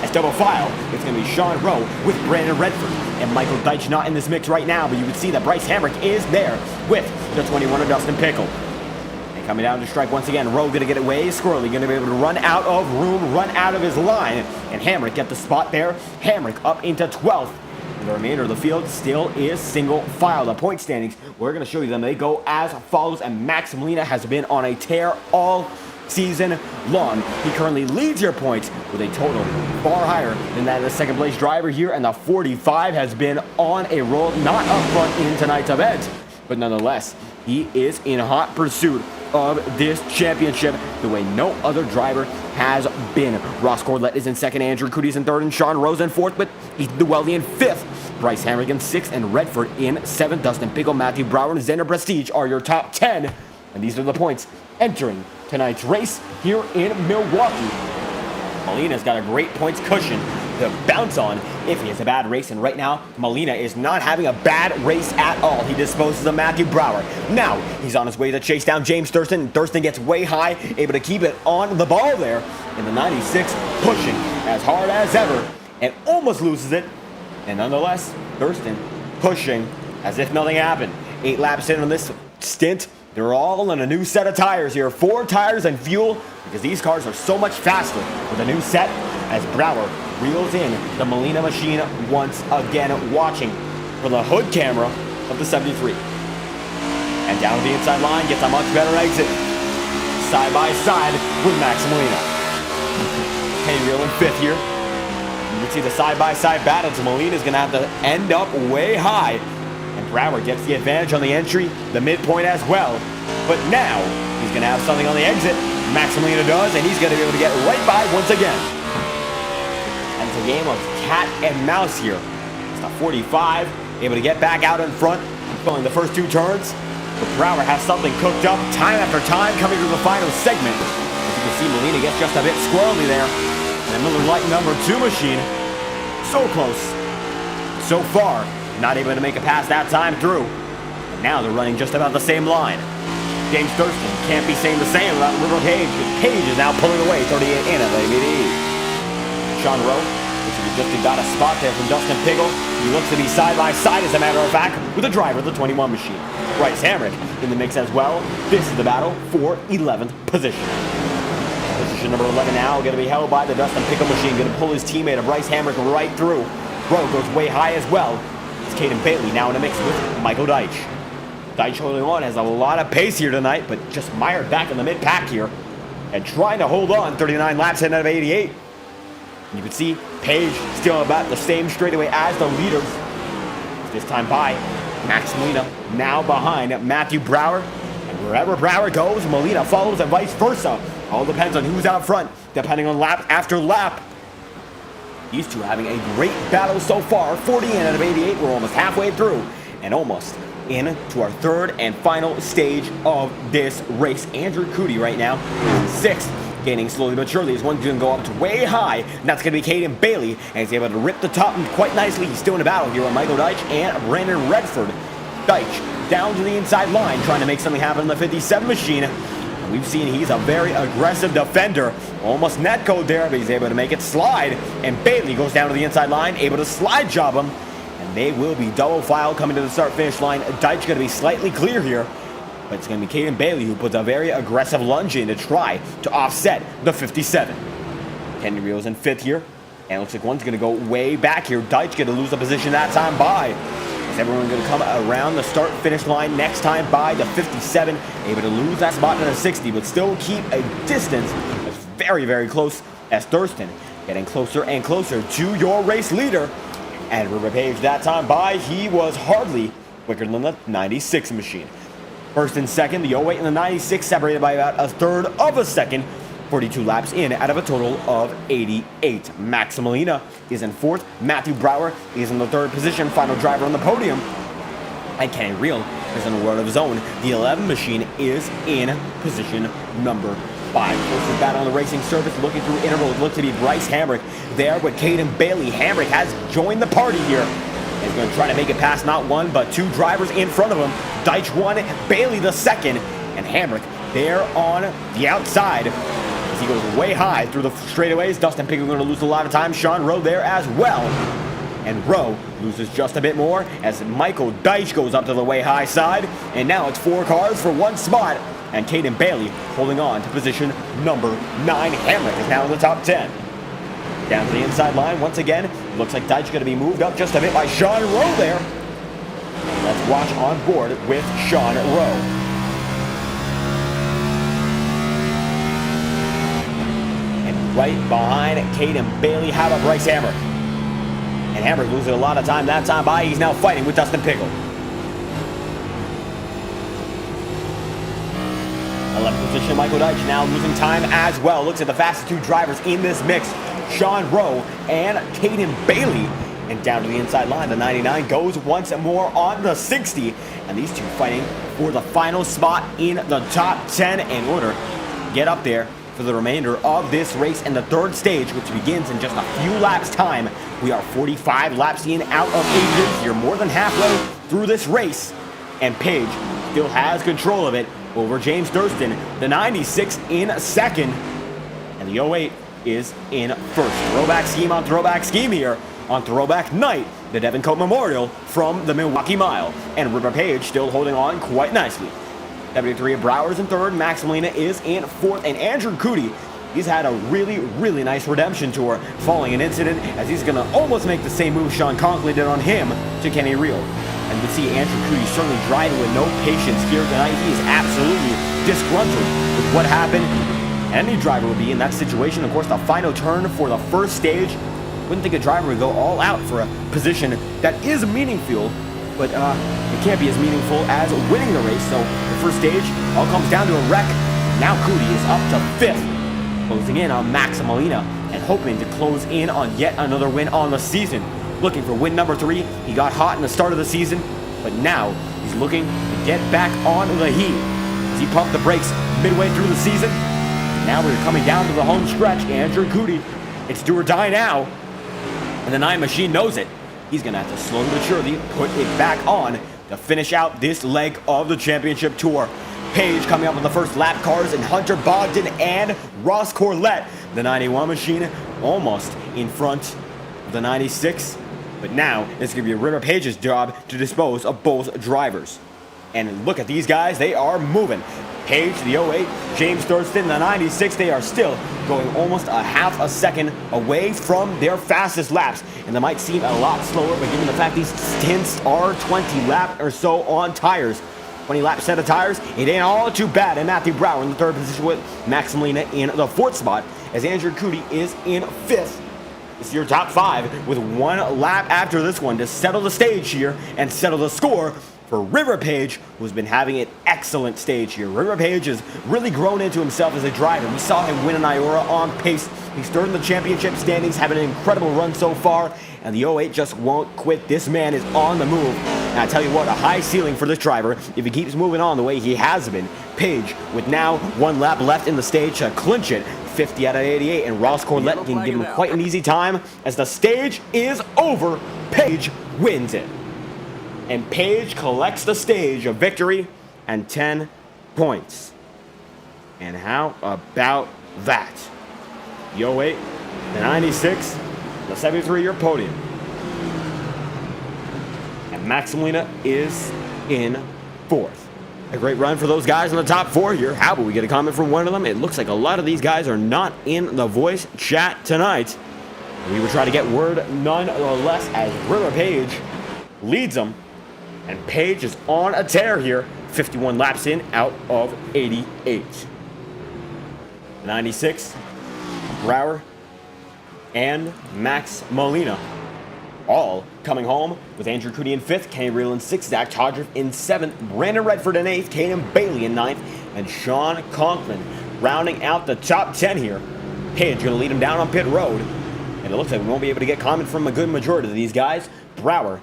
As double file, it's going to be Sean Rowe with Brandon Redford. And Michael Deitch not in this mix right now, but you would see that Bryce Hamrick is there with the 21 of Dustin Pickle. And coming down to strike once again, Rowe going to get it way squirrely, going to be able to run out of room, run out of his line. And Hamrick get the spot there. Hamrick up into 12th. And the remainder of the field still is single file. The point standings, we're going to show you them. They go as follows, and Max Molina has been on a tear all season long. He currently leads your points with a total far higher than that of the second place driver here, and the 45 has been on a roll, not up front in tonight's event, but nonetheless, he is in hot pursuit of this championship the way no other driver has been. Ross Corlett is in second, Andrew Cote is in third, and Sean Rose in fourth, with Ethan Dewelly in fifth. Bryce Hamrick in sixth, and Redford in seventh. Dustin Pickle, Matthew Brower, and Xander Prestige are your top 10. And these are the points entering tonight's race here in Milwaukee. Molina's got a great points cushion to bounce on if he has a bad race, and right now Molina is not having a bad race at all. He disposes of Matthew Brower. Now he's on his way to chase down James Thurston. Thurston gets way high, able to keep it on the ball there in the 96, pushing as hard as ever and almost loses it. And nonetheless, Thurston pushing as if nothing happened. 8 laps in on this stint. They're all on a new set of tires here. 4 tires and fuel, because these cars are so much faster with a new set, as Brower reels in the Molina machine once again, watching for the hood camera of the 73. And down the inside line, gets a much better exit. Side by side with Max Molina. Kenny Reel in fifth here. You can see the side-by-side battles. Molina's going to have to end up way high. And Brower gets the advantage on the entry, the midpoint as well. But now, he's going to have something on the exit. Max Molina does, and he's going to be able to get right by once again. And it's a game of cat and mouse here. It's a 45, able to get back out in front, filling the first 2 turns. But Brower has something cooked up time after time coming to the final segment. As you can see, Molina gets just a bit squirrely there. And Miller Lite number 2 machine, so close, so far, not able to make a pass that time through. And now they're running just about the same line. James Thurston can't be saying the same about River Page. Page is now pulling away 38 in at ABD. Sean Rowe, which he just got a spot there from Dustin Pickle. He looks to be side by side, as a matter of fact, with the driver of the 21 machine. Bryce Hamrick in the mix as well. This is the battle for 11th position. Position number 11 now going to be held by the Dustin Pickle machine. Going to pull his teammate of Bryce Hamrick right through. Rowe goes way high as well. It's Caden Bailey now in the mix with Michael Deitch. Deitch holding on, has a lot of pace here tonight, but just mired back in the mid-pack here and trying to hold on. 39 laps in out of 88. And you can see Page still about the same straightaway as the leaders. This time by Max Molina, now behind Matthew Brower. And wherever Brower goes, Molina follows, and vice versa. All depends on who's out front, depending on lap after lap. These two having a great battle so far. 40 in out of 88. We're almost halfway through and almost into our third and final stage of this race. Andrew Cote right now is in 6th, gaining slowly but surely. His one's going to go up to way high, and that's going to be Caden Bailey, and he's able to rip the top quite nicely. He's still in a battle here with Michael Deitch and Brandon Redford. Deitch down to the inside line, trying to make something happen in the 57 machine. We've seen he's a very aggressive defender. Almost net code there, but he's able to make it slide. And Bailey goes down to the inside line, able to slide job him. And they will be double file coming to the start-finish line. Deitch going to be slightly clear here. But it's going to be Caden Bailey who puts a very aggressive lunge in to try to offset the 57. Kenny Reel's in 5th here. And it looks like one's going to go way back here. Deitch going to lose the position that time by. Is everyone going to come around the start-finish line next time by the 57, able to lose that spot to the 60, but still keep a distance that's very, very close as Thurston getting closer and closer to your race leader. And River Page that time by, he was hardly quicker than the 96 machine. First and second, the 08 and the 96 separated by about a third of a second. 42 laps in out of a total of 88. Max Molina is in 4th. Matthew Brower is in the 3rd position, final driver on the podium. And Kenny Reel is in a world of his own. The 11 machine is in position number 5. Closest battle on the racing surface, looking through intervals. Looks to be Bryce Hamrick there with Caden Bailey. Hamrick has joined the party here. He's going to try to make it past not one, but 2 drivers in front of him. Deitch 1, Bailey the 2nd, and Hamrick there on the outside. He goes way high through the straightaways. Dustin Pickle going to lose a lot of time. Sean Rowe there as well. And Rowe loses just a bit more as Michael Deitch goes up to the way high side. And now it's 4 cars for 1 spot. And Caden Bailey holding on to position number 9. Hamrick is now in the top 10. Down to the inside line once again. Looks like Deitch going to be moved up just a bit by Sean Rowe there. Let's watch on board with Sean Rowe. Right behind Caden Bailey. How about Bryce Hamrick? And Hamrick losing a lot of time that time by. He's now fighting with Dustin Pickle. 11th position, Michael Deitch now losing time as well. Looks at the fastest two drivers in this mix, Sean Rowe and Caden Bailey. And down to the inside line, the 99 goes once more on the 60. And these two fighting for the final spot in the top 10 in order to get up there for the remainder of this race and the third stage, which begins in just a few laps time. We are 45 laps in out of 8 You're more than halfway through this race. And Page still has control of it over James Thurston, the 96 in second. And the 08 is in first. Throwback scheme on throwback scheme here on throwback night. The Devin Cote Memorial from the Milwaukee Mile. And River Page still holding on quite nicely. 73 of Brower's in third. Max Molina is in fourth. And Andrew Cootie, he's had a really nice redemption tour following an incident, as he's going to almost make the same move Sean Conklin did on him to Kenny Reel. And you can see Andrew Cootie certainly driving with no patience here tonight. He is absolutely disgruntled with what happened. Any driver would be in that situation. Of course, the final turn for the first stage. Wouldn't think a driver would go all out for a position that is meaningful, but it can't be as meaningful as winning the race. So the first stage all comes down to a wreck. Now Cootie is up to 5th, closing in on Max Molina and hoping to close in on yet another win on the season. Looking for win number 3. He got hot in the start of the season, but now he's looking to get back on the heat as he pumped the brakes midway through the season. Now we're coming down to the home stretch. Andrew Cootie, it's do or die now. And the 9 machine knows it. He's going to have to slowly but surely put it back on to finish out this leg of the championship tour. Page coming up with the first lap cars, and Hunter Bogdan and Ross Corlett. The 91 machine almost in front of the 96. But now it's going to be River Page's job to dispose of both drivers. And look at these guys. They are moving. Page, the 08, James Thurston, the 96, they are still going almost a half a second away from their fastest laps. And they might seem a lot slower, but given the fact these stints are 20 lap or so on tires, 20 lap set of tires, it ain't all too bad. And Matthew Brower in the 3rd position with Max Molina in the 4th spot, as Andrew Cootie is in 5th. It's your top 5 with 1 lap after this one to settle the stage here and settle the score for River Page, who's been having an excellent stage here. River Page has really grown into himself as a driver. We saw him win an IORA on pace. He's third in the championship standings, having an incredible run so far, and the 08 just won't quit. This man is on the move. And I tell you what, a high ceiling for this driver if he keeps moving on the way he has been. Page, with now 1 lap left in the stage to clinch it, 50 out of 88, and Ross Corlett can give him quite an easy time. As the stage is over, Page wins it. And Page collects the stage, a victory and 10 points. And how about that? The 08, the 96, the 73-year podium. And Max Molina is in 4th. A great run for those guys in the top 4 here. How about we get a comment from one of them? It looks like a lot of these guys are not in the voice chat tonight. We will try to get word nonetheless as River Page leads them. And Page is on a tear here. 51 laps in out of 88. 96, Brower, and Max Molina all coming home with Andrew Cootie in 5th, Kenny Reel in 6th, Zach Todriff in 7th, Brandon Redford in 8th, Caden Bailey in 9th, and Sean Conklin rounding out the top 10 here. Page going to lead him down on pit road. And it looks like we won't be able to get comment from a good majority of these guys. Brower,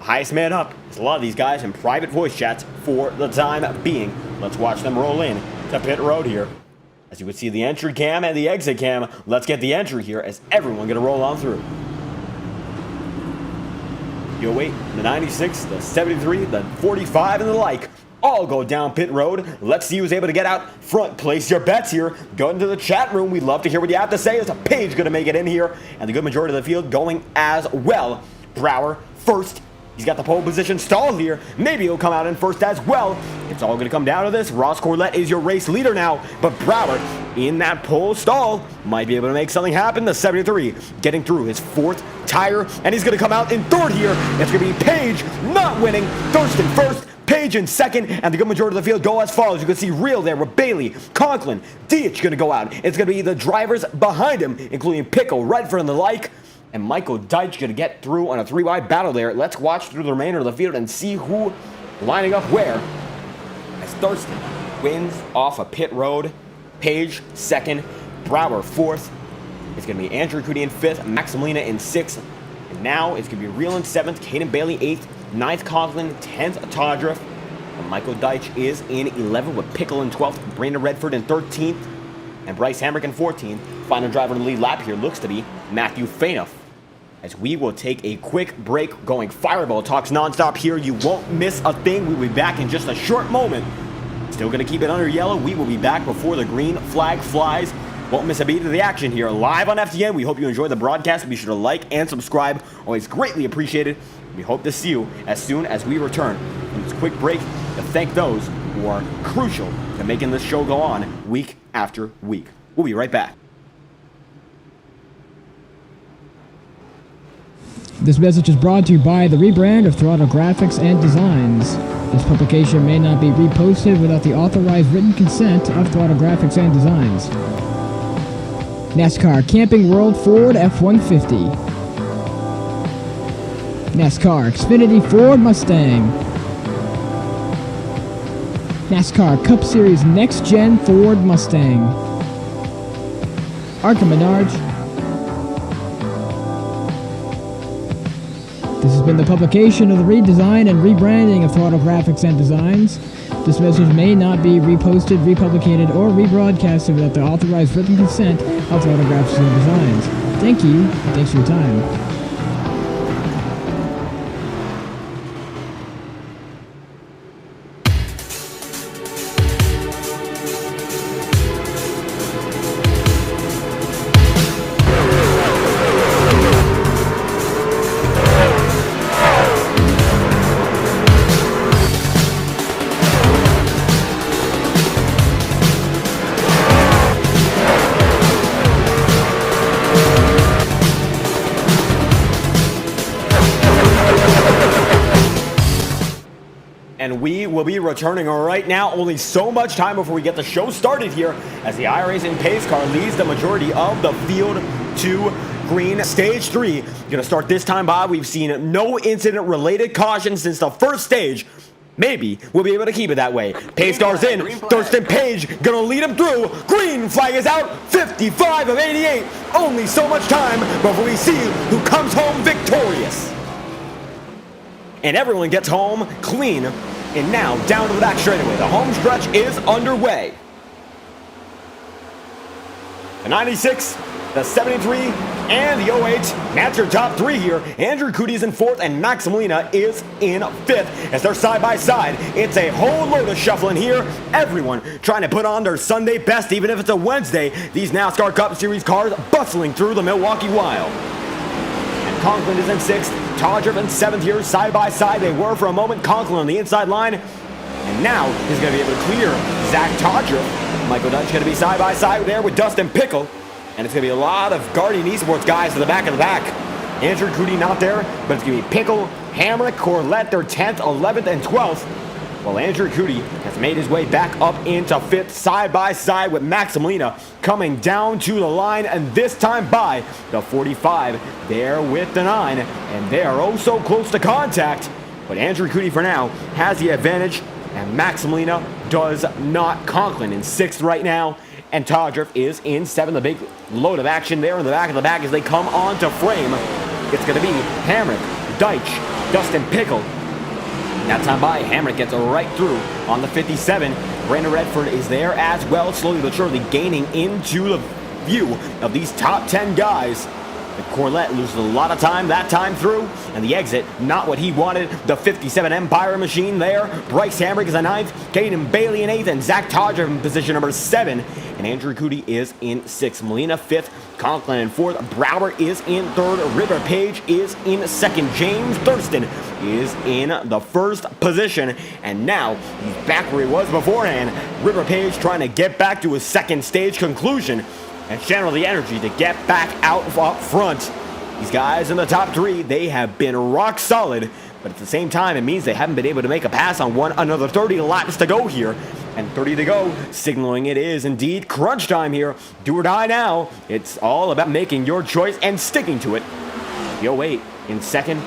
highest man up. There's a lot of these guys in private voice chats for the time being. Let's watch them roll in to pit road here. As you would see the entry cam and the exit cam, let's get the entry here as everyone going to roll on through. The 08, the 96, the 73, the 45, and the like all go down pit road. Let's see who's able to get out front. Place your bets here. Go into the chat room. We'd love to hear what you have to say. Is a Page going to make it in here? And the good majority of the field going as well. Brower first. He's got the pole position stalled here. Maybe he'll come out in first as well. It's all going to come down to this. Ross Corlett is your race leader now, but Brower in that pole stall might be able to make something happen. The 73 getting through his 4th tire, and he's going to come out in 3rd here. It's going to be Page not winning. Thurston first, Page in 2nd, and the good majority of the field go as follows. You can see Reel there with Bailey, Conklin, Dietz going to go out. It's going to be the drivers behind him, including Pickle, Redford, and the like. And Michael Deitch going to get through on a 3-wide battle there. Let's watch through the remainder of the field and see who lining up where. As Thurston wins off a pit road. Page second, Brower fourth. It's going to be Andrew Cote in fifth, Max Molina in sixth. And now it's going to be Real in seventh, Caden Bailey eighth, ninth Conklin, 10th Todriff. And Michael Deitch is in 11th with Pickle in 12th, Brandon Redford in 13th, and Bryce Hamrick in 14th. Final driver in the lead lap here looks to be Matthew Fainoff. As we will take a quick break going Fireball Talks nonstop here. You won't miss a thing. We'll be back in just a short moment. Still going to keep it under yellow. We will be back before the green flag flies. Won't miss a beat of the action here live on FTN. We hope you enjoy the broadcast. Be sure to like and subscribe. Always greatly appreciated. We hope to see you as soon as we return from this quick break to thank those who are crucial to making this show go on week after week. We'll be right back. This message is brought to you by the rebrand of Throttle Graphics and Designs. This publication may not be reposted without the authorized written consent of Throttle Graphics and Designs. NASCAR Camping World Ford F-150. NASCAR Xfinity Ford Mustang. NASCAR Cup Series Next-Gen Ford Mustang. Arkham Menards. This has been the publication of the redesign and rebranding of Throttle Graphics and Designs. This message may not be reposted, republicated, or rebroadcasted without the authorized written consent of Throttle Graphics and Designs. Thank you, and thanks for your time. And we will be returning right now. Only so much time before we get the show started here as the iRacing pace car leads the majority of the field to green. Stage 3 gonna start this time by. We've seen no incident-related caution since the first stage. Maybe we'll be able to keep it that way. Pace car's in. Thurston Page gonna lead him through. Green flag is out. 55 of 88. Only so much time before we see who comes home victorious. And everyone gets home clean. And now, down to the back straightaway. The home stretch is underway. The 96, the 73, and the 08. That's your top three here. Andrew Cote is in fourth, and Max Molina is in fifth. As they're side by side, it's a whole load of shuffling here. Everyone trying to put on their Sunday best, even if it's a Wednesday. These NASCAR Cup Series cars bustling through the Milwaukee Mile. Conklin is in sixth, Todriff in seventh here, side by side. They were for a moment. Conklin on the inside line, and now he's going to be able to clear Zach Todriff. Michael Dutch going to be side by side there with Dustin Pickle, and it's going to be a lot of Guardian Esports guys to the back of the back. Andrew Cote not there, but it's going to be Pickle, Hamrick, Corlett, they're 10th, 11th, and 12th. Well, Andrew Cote has made his way back up into fifth, side by side with Max Molina coming down to the line, and this time by the 45 there with the 9, and they are oh so close to contact. But Andrew Cote for now has the advantage, and Max Molina does not. Conklin in sixth right now, and Todriff is in seventh. A big load of action there in the back of the back as they come on to frame. It's going to be Hamrick, Deitch, Dustin Pickle. That time by, Hamrick gets right through on the 57. Brandon Redford is there as well, slowly but surely gaining into the view of these top 10 guys. But Corlett loses a lot of time that time through, and the exit, not what he wanted. The 57 Empire machine there. Bryce Hamrick is in ninth, Caden Bailey in eighth, and Zach Todriff in position number 7. And Andrew Cote is in sixth. Molina fifth, Conklin in fourth, Brower is in third, River Page is in second, James Thurston is in the first position, and now he's back where he was beforehand. River Page trying to get back to his second stage conclusion and channel the energy to get back out up front. These guys in the top three, they have been rock solid, but at the same time, it means they haven't been able to make a pass on another 30 laps to go here. And 30 to go, signaling it is indeed crunch time here. Do or die now. It's all about making your choice and sticking to it. The 08 in second,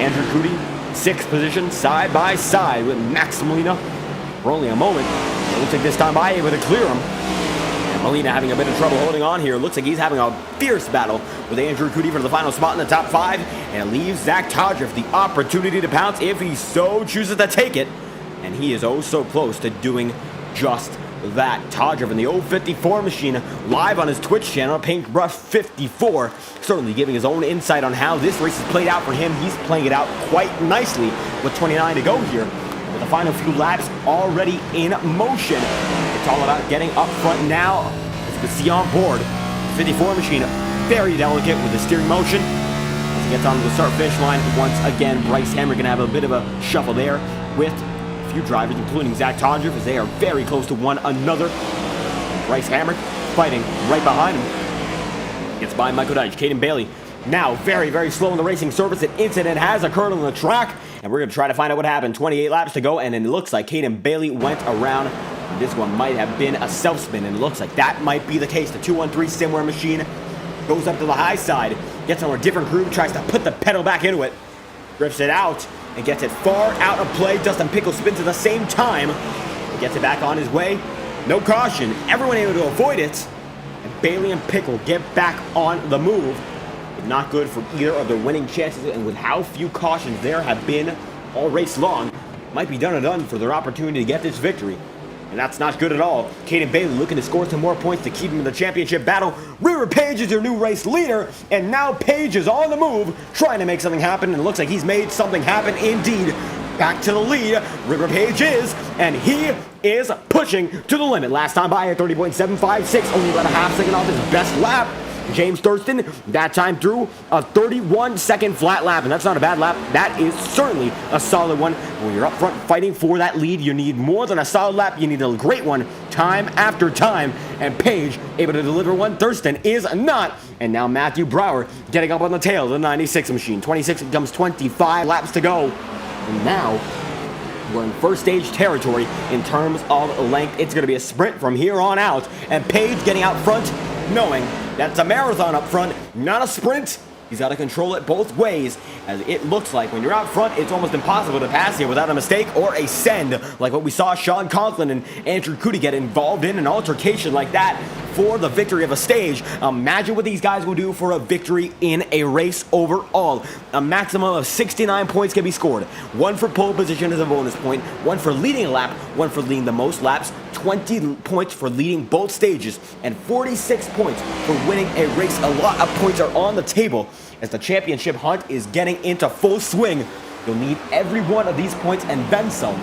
Andrew Cote, sixth position, side by side with Max Molina. For only a moment, Looks like this time by able to clear him. And Molina having a bit of trouble holding on here. Looks like he's having a fierce battle with Andrew Cote for the final spot in the top 5. And it leaves Zach Todriff the opportunity to pounce if he so chooses to take it. And he is oh so close to doing just that. Todriff in the 054 machine live on his Twitch channel, Paintbrush 54, certainly giving his own insight on how this race has played out for him. He's playing it out quite nicely with 29 to go here. With the final few laps already in motion. It's all about getting up front now. As you can see on board, 54 machine very delicate with the steering motion. As he gets onto the start-finish line, once again, Bryce Hammer going to have a bit of a shuffle there with a few drivers, including Zach Todriff, as they are very close to one another. Bryce Hammer fighting right behind him. Gets by Michael Deitch. Caden Bailey now very, very slow in the racing surface. An incident has occurred on the track, and we're going to try to find out what happened. 28 laps to go, and it looks like Caden Bailey went around. This one might have been a self-spin, and it looks like that might be the case. The 213 Simware machine goes up to the high side, gets on a different groove, tries to put the pedal back into it, drifts it out, and gets it far out of play. Dustin Pickle spins at the same time, and gets it back on his way. No caution, everyone able to avoid it, and Bailey and Pickle get back on the move. But not good for either of their winning chances, and with how few cautions there have been all race long, might be done and done for their opportunity to get this victory. And that's not good at all. Caden Bailey looking to score some more points to keep him in the championship battle. River Page is your new race leader, and now Page is on the move, trying to make something happen, and it looks like he's made something happen indeed. Back to the lead, River Page is, and he is pushing to the limit. Last time by at 30.756, only about a half second off his best lap. James Thurston, that time through a 31-second flat lap, and that's not a bad lap. That is certainly a solid one. When you're up front fighting for that lead, you need more than a solid lap. You need a great one time after time, and Page able to deliver one. Thurston is not, and now Matthew Brower getting up on the tail of the 96 machine. 26 becomes 25 laps to go, and now we're in first stage territory in terms of length. It's going to be a sprint from here on out, and Page getting out front, knowing that's a marathon up front, not a sprint. He's got to control it both ways, as it looks like when you're out front, it's almost impossible to pass here without a mistake or a send, like what we saw Sean Conklin and Andrew Cote get involved in an altercation like that for the victory of a stage. Imagine what these guys will do for a victory in a race overall. A maximum of 69 points can be scored. One for pole position as a bonus point, one for leading a lap, one for leading the most laps, 20 points for leading both stages, and 46 points for winning a race. A lot of points are on the table as the championship hunt is getting into full swing. You'll need every one of these points and then some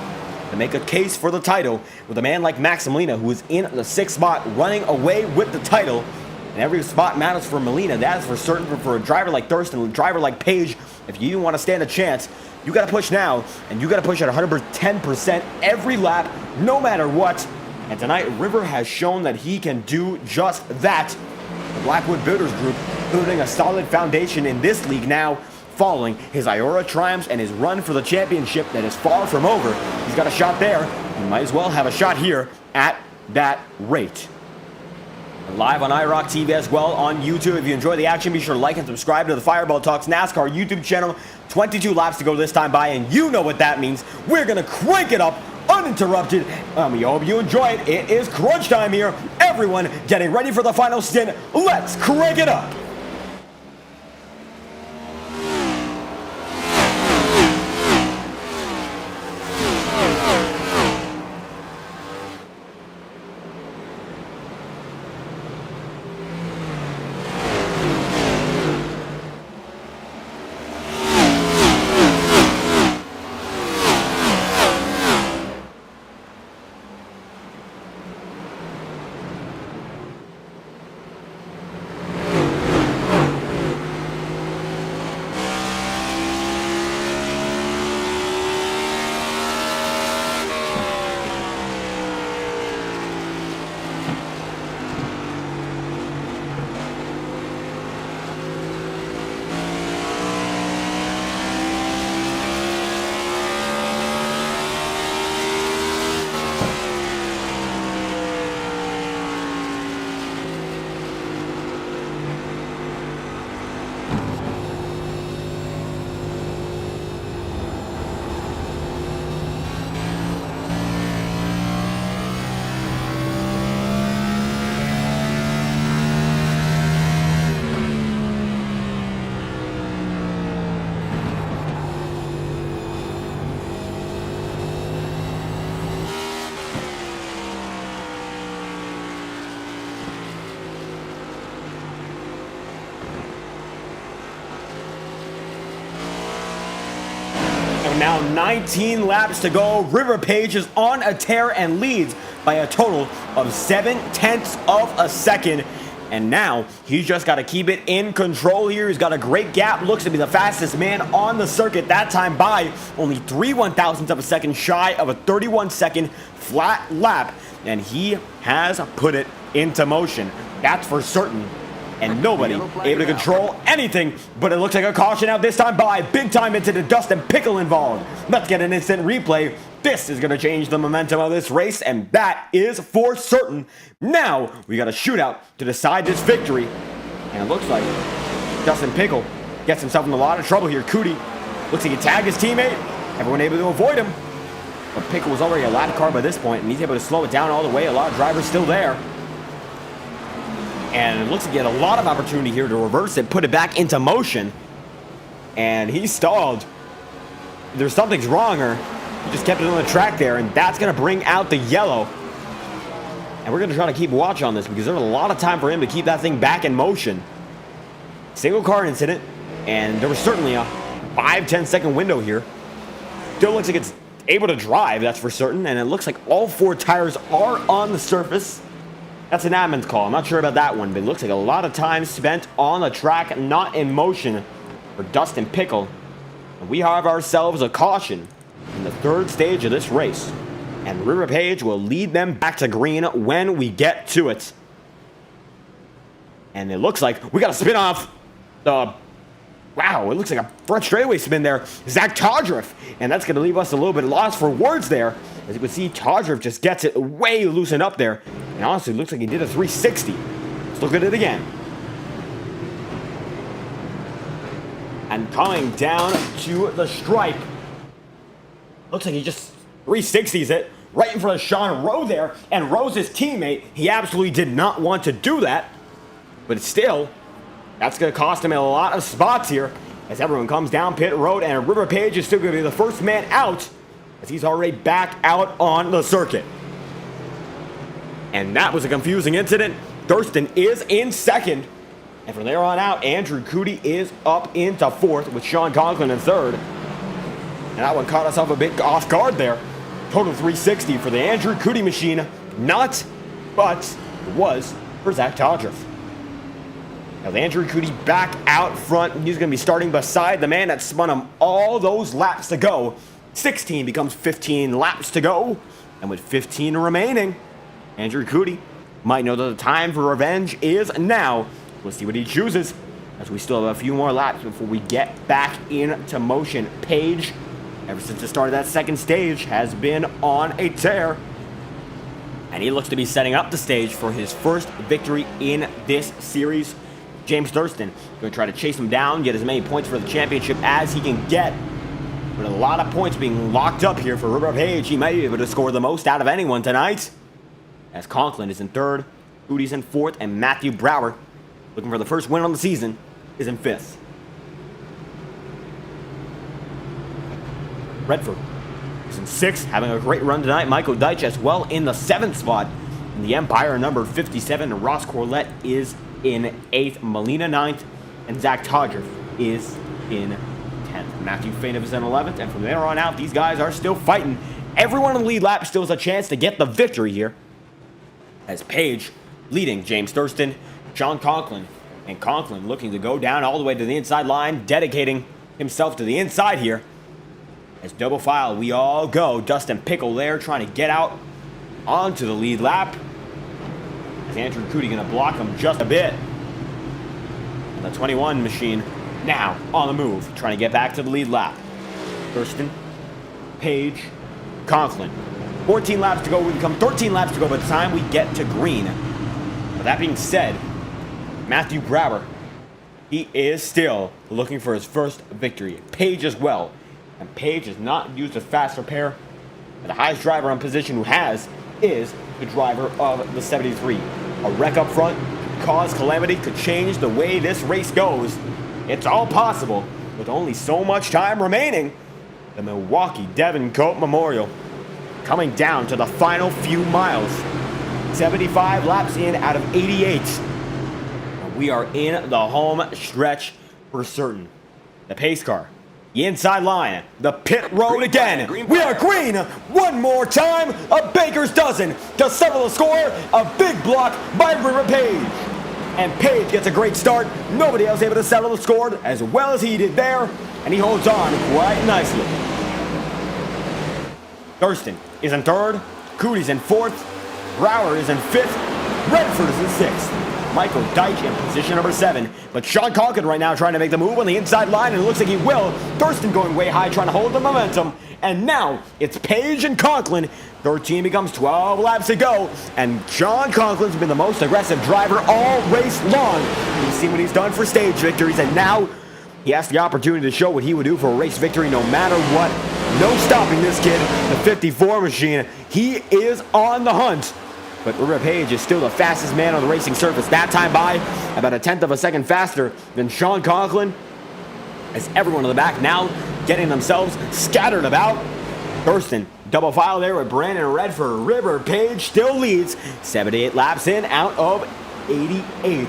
to make a case for the title, with a man like Max Molina, who is in the 6th spot, running away with the title. And every spot matters for Molina, that is for certain. For a driver like Thurston, a driver like Page, if you want to stand a chance, you got to push now, and you got to push at 110% every lap, no matter what. And tonight, River has shown that he can do just that. The Blackwood Builders Group building a solid foundation in this league now, following his IORA triumphs and his run for the championship that is far from over. He's got a shot there. He might as well have a shot here at that rate. And live on iRock TV as well on YouTube. If you enjoy the action, be sure to like and subscribe to the Fireball Talks NASCAR YouTube channel. 22 laps to go this time by, and you know what that means. We're going to crank it up uninterrupted. We hope you enjoy it. It is crunch time here. Everyone getting ready for the final stint. Let's crank it up. And now 19 laps to go. River Page is on a tear and leads by a total of 0.7 of a second. And now he's just got to keep it in control here. He's got a great gap. Looks to be the fastest man on the circuit that time by only 3/1000ths of a second shy of a 31-second flat lap. And he has put it into motion. That's for certain. And nobody able to control anything, but it looks like a caution out this time by big time into the dust and pickle involved. Let's get an instant replay. This is going to change the momentum of this race, and that is for certain. Now we got a shootout to decide this victory, and it looks like Dustin Pickle gets himself in a lot of trouble here. Cootie looks like he tagged his teammate. Everyone able to avoid him, but Pickle was already a lap car by this point, and he's able to slow it down all the way. A lot of drivers still there. And it looks like he had a lot of opportunity here to reverse it, put it back into motion. And he stalled. There's something's wrong, or he just kept it on the track there, and that's going to bring out the yellow. And we're going to try to keep watch on this because there's a lot of time for him to keep that thing back in motion. Single car incident, and there was certainly a 5-10 second window here. Still looks like it's able to drive, that's for certain, and it looks like all 4 tires are on the surface. That's an admin's call. I'm not sure about that one, but it looks like a lot of time spent on the track, not in motion for Dustin Pickle. And we have ourselves a caution in the 3rd stage of this race. And River Page will lead them back to green when we get to it. And it looks like we got to spin off the... Wow, it looks like a front straightaway spin there. Zach Todriff. And that's going to leave us a little bit lost for words there. As you can see, Todriff just gets it way loosened up there. And honestly, it looks like he did a 360. Let's look at it again. And coming down to the stripe. Looks like he just 360s it right in front of Sean Rowe there. And Rowe's his teammate. He absolutely did not want to do that. But still, that's going to cost him a lot of spots here. As everyone comes down pit road. And River Page is still going to be the first man out, as he's already back out on the circuit. And that was a confusing incident. Thurston is in 2nd. And from there on out, Andrew Cootie is up into 4th with Sean Conklin in 3rd. And that one caught us off a bit off guard there. Total 360 for the Andrew Cootie machine. Not, but it was for Zach Todriff. Now Andrew Cootie back out front. He's going to be starting beside the man that spun him all those laps to go. 16 becomes 15 laps to go. And with 15 remaining, Andrew Cootie might know that the time for revenge is now. We'll see what he chooses, as we still have a few more laps before we get back into motion. Page, ever since the start of that 2nd stage, has been on a tear. And he looks to be setting up the stage for his first victory in this series. James Thurston going to try to chase him down, get as many points for the championship as he can get. With a lot of points being locked up here for River Page, he might be able to score the most out of anyone tonight. As Conklin is in 3rd, Cootie's in 4th, and Matthew Brower, looking for the first win on the season, is in 5th. Redford is in 6th, having a great run tonight. Michael Deitch as well in the 7th spot. In the Empire, number 57, Ross Corlett is in 8th, Molina 9th, and Zach Todriff is in 10th. Matthew Fainov is in 11th, and from there on out, these guys are still fighting. Everyone in the lead lap still has a chance to get the victory here. As Page leading James Thurston, Sean Conklin, and Conklin looking to go down all the way to the inside line, dedicating himself to the inside here. As double file, we all go. Dustin Pickle there trying to get out onto the lead lap. As Andrew Cootie going to block him just a bit. And the 21 machine now on the move, trying to get back to the lead lap. Thurston, Page, Conklin. 14 laps to go. We become 13 laps to go by the time we get to green. But that being said, Matthew Brower, he is still looking for his first victory. Page as well. And Page has not used a fast repair. And the highest driver on position who has is the driver of the 73. A wreck up front could cause calamity, could change the way this race goes. It's all possible with only so much time remaining. The Milwaukee Devin Cote Memorial coming down to the final few miles. 75 laps in out of 88. And we are in the home stretch for certain. The pace car The inside line, the pit road again. We are green one more time. A baker's dozen to settle the score. A big block by River Page. And Page gets a great start. Nobody else able to settle the score as well as he did there. And he holds on quite nicely. Thurston is in third. Cootie's in fourth. Brower is in fifth. Redford is in sixth. Michael Dyke in position number 7. But Sean Conklin right now trying to make the move on the inside line, and it looks like he will. Thurston going way high, trying to hold the momentum. And now it's Page and Conklin. 13 becomes 12 laps to go. And Sean Conklin's been the most aggressive driver all race long. We've seen what he's done for stage victories, and now he has the opportunity to show what he would do for a race victory no matter what. No stopping this kid, the 54 machine. He is on the hunt. But River Page is still the fastest man on the racing surface. That time by about a tenth of a second faster than Sean Conklin. As everyone in the back now getting themselves scattered about. Thurston, double file there with Brandon Redford. River Page still leads. 78 laps in out of 88.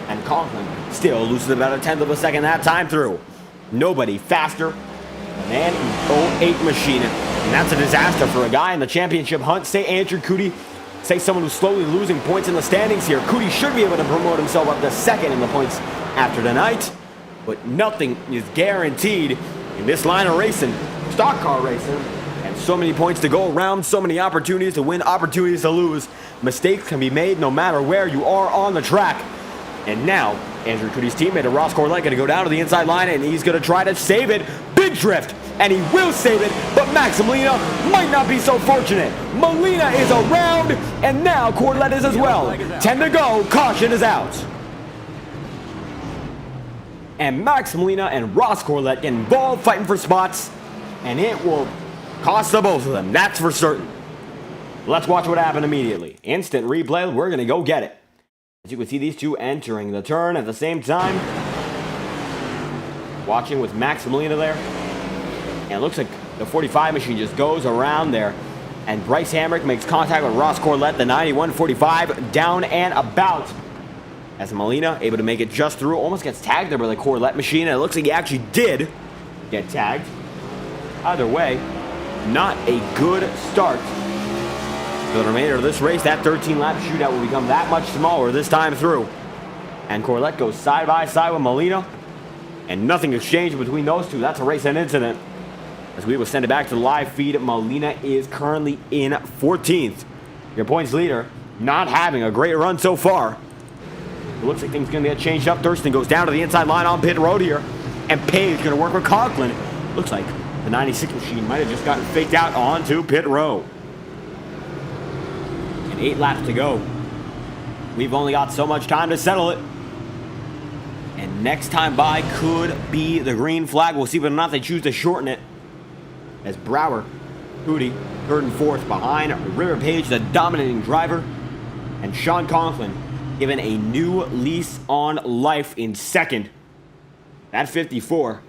And Conklin still loses about a tenth of a second that time through. Nobody faster than an 08 machine. And that's a disaster for a guy in the championship hunt. Say Andrew Cootie. Say someone who's slowly losing points in the standings here. Cootie should be able to promote himself up to second in the points after tonight. But nothing is guaranteed in this line of racing. Stock car racing. And so many points to go around. So many opportunities to win, opportunities to lose. Mistakes can be made no matter where you are on the track. And now, Andrew Cootie's teammate, Ross Corlett, going to go down to the inside line, and he's going to try to save it. Big drift. And he will save it, but Max Molina might not be so fortunate. Molina is around, and now Corlett is as well. 10 to go, caution is out. And Max Molina and Ross Corlett get involved fighting for spots, and it will cost the both of them, that's for certain. Let's watch what happened immediately. Instant replay, we're going to go get it. As you can see, these two entering the turn at the same time. Watching with Max Molina there. And it looks like the 45 machine just goes around there. And Bryce Hamrick makes contact with Ross Corlett, the 91-45, down and about. As Molina able to make it just through, almost gets tagged there by the Corlett machine. And it looks like he actually did get tagged. Either way, not a good start. For the remainder of this race, that 13-lap shootout will become that much smaller this time through. And Corlett goes side by side with Molina. And nothing exchanged between those two. That's a race and incident. As we will send it back to the live feed, Molina is currently in 14th. Your points leader, not having a great run so far. It looks like things are going to get changed up. Thurston goes down to the inside line on pit road here. And Page going to work with Conklin. Looks like the 96 machine might have just gotten faked out onto pit row. And 8 laps to go. We've only got so much time to settle it. And next time by could be the green flag. We'll see whether or not they choose to shorten it. As Brower, Cootie, 3rd and 4th behind River Page, the dominating driver. And Sean Conklin given a new lease on life in 2nd. That 54,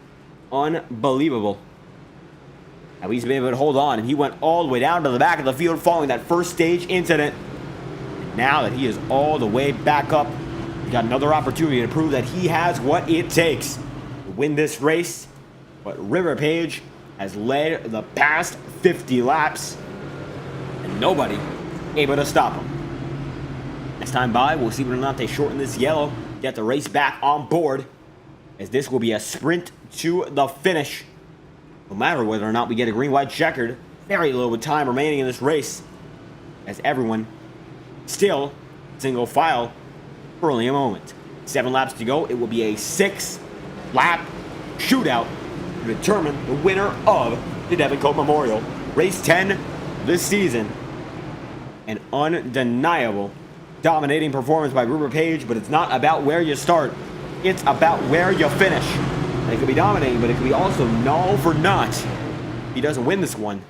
unbelievable. Now he's been able to hold on, and he went all the way down to the back of the field following that first stage incident. And now that he is all the way back up, he got another opportunity to prove that he has what it takes to win this race. But River Page has led the past 50 laps, and nobody able to stop him. Next time by, we'll see whether or not they shorten this yellow, get the race back on board, as this will be a sprint to the finish. No matter whether or not we get a green-white checkered, very little time remaining in this race, as everyone still single file for only a moment. 7 laps to go. It will be a 6-lap shootout to determine the winner of the Devin Cote Memorial. Race 10 this season. An undeniable dominating performance by River Page, but it's not about where you start. It's about where you finish. And it could be dominating, but it could be also null for naught. He doesn't win this one.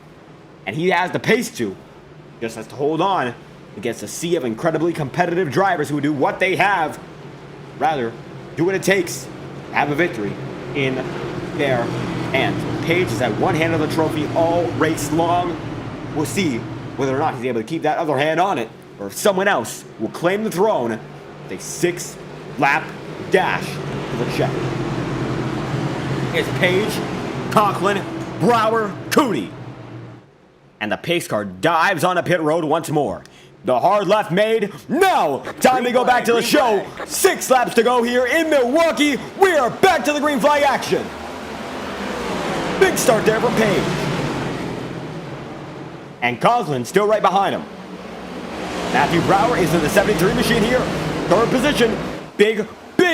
And he has the pace to. Just has to hold on against a sea of incredibly competitive drivers who do what they have. Rather, do what it takes to have a victory in their hands. Page has had one hand on the trophy all race long. We'll see whether or not he's able to keep that other hand on it, or if someone else will claim the throne with a 6-lap dash to the check. It's Page Conklin, Brower, Cote. And the pace car dives onto pit road once more. The hard left made. Now, time to go back to the show. 6 laps to go here in Milwaukee. We are back to the green flag action. Big start there from Page. And Conklin still right behind him. Matthew Brower is in the 73 machine here. 3rd position. Big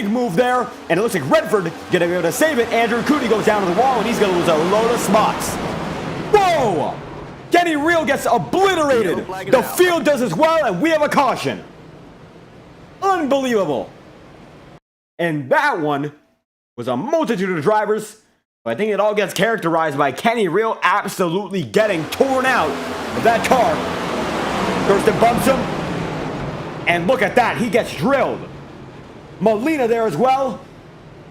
move there. And it looks like Redford going to be able to save it. Andrew Cote goes down to the wall, and he's going to lose a load of spots. Whoa! Kenny Real gets obliterated. The field does as well, and we have a caution. Unbelievable. And that one was a multitude of drivers, but I think it all gets characterized by Kenny Real absolutely getting torn out of that car. Thurston bumps him, and look at that, he gets drilled. Molina there as well,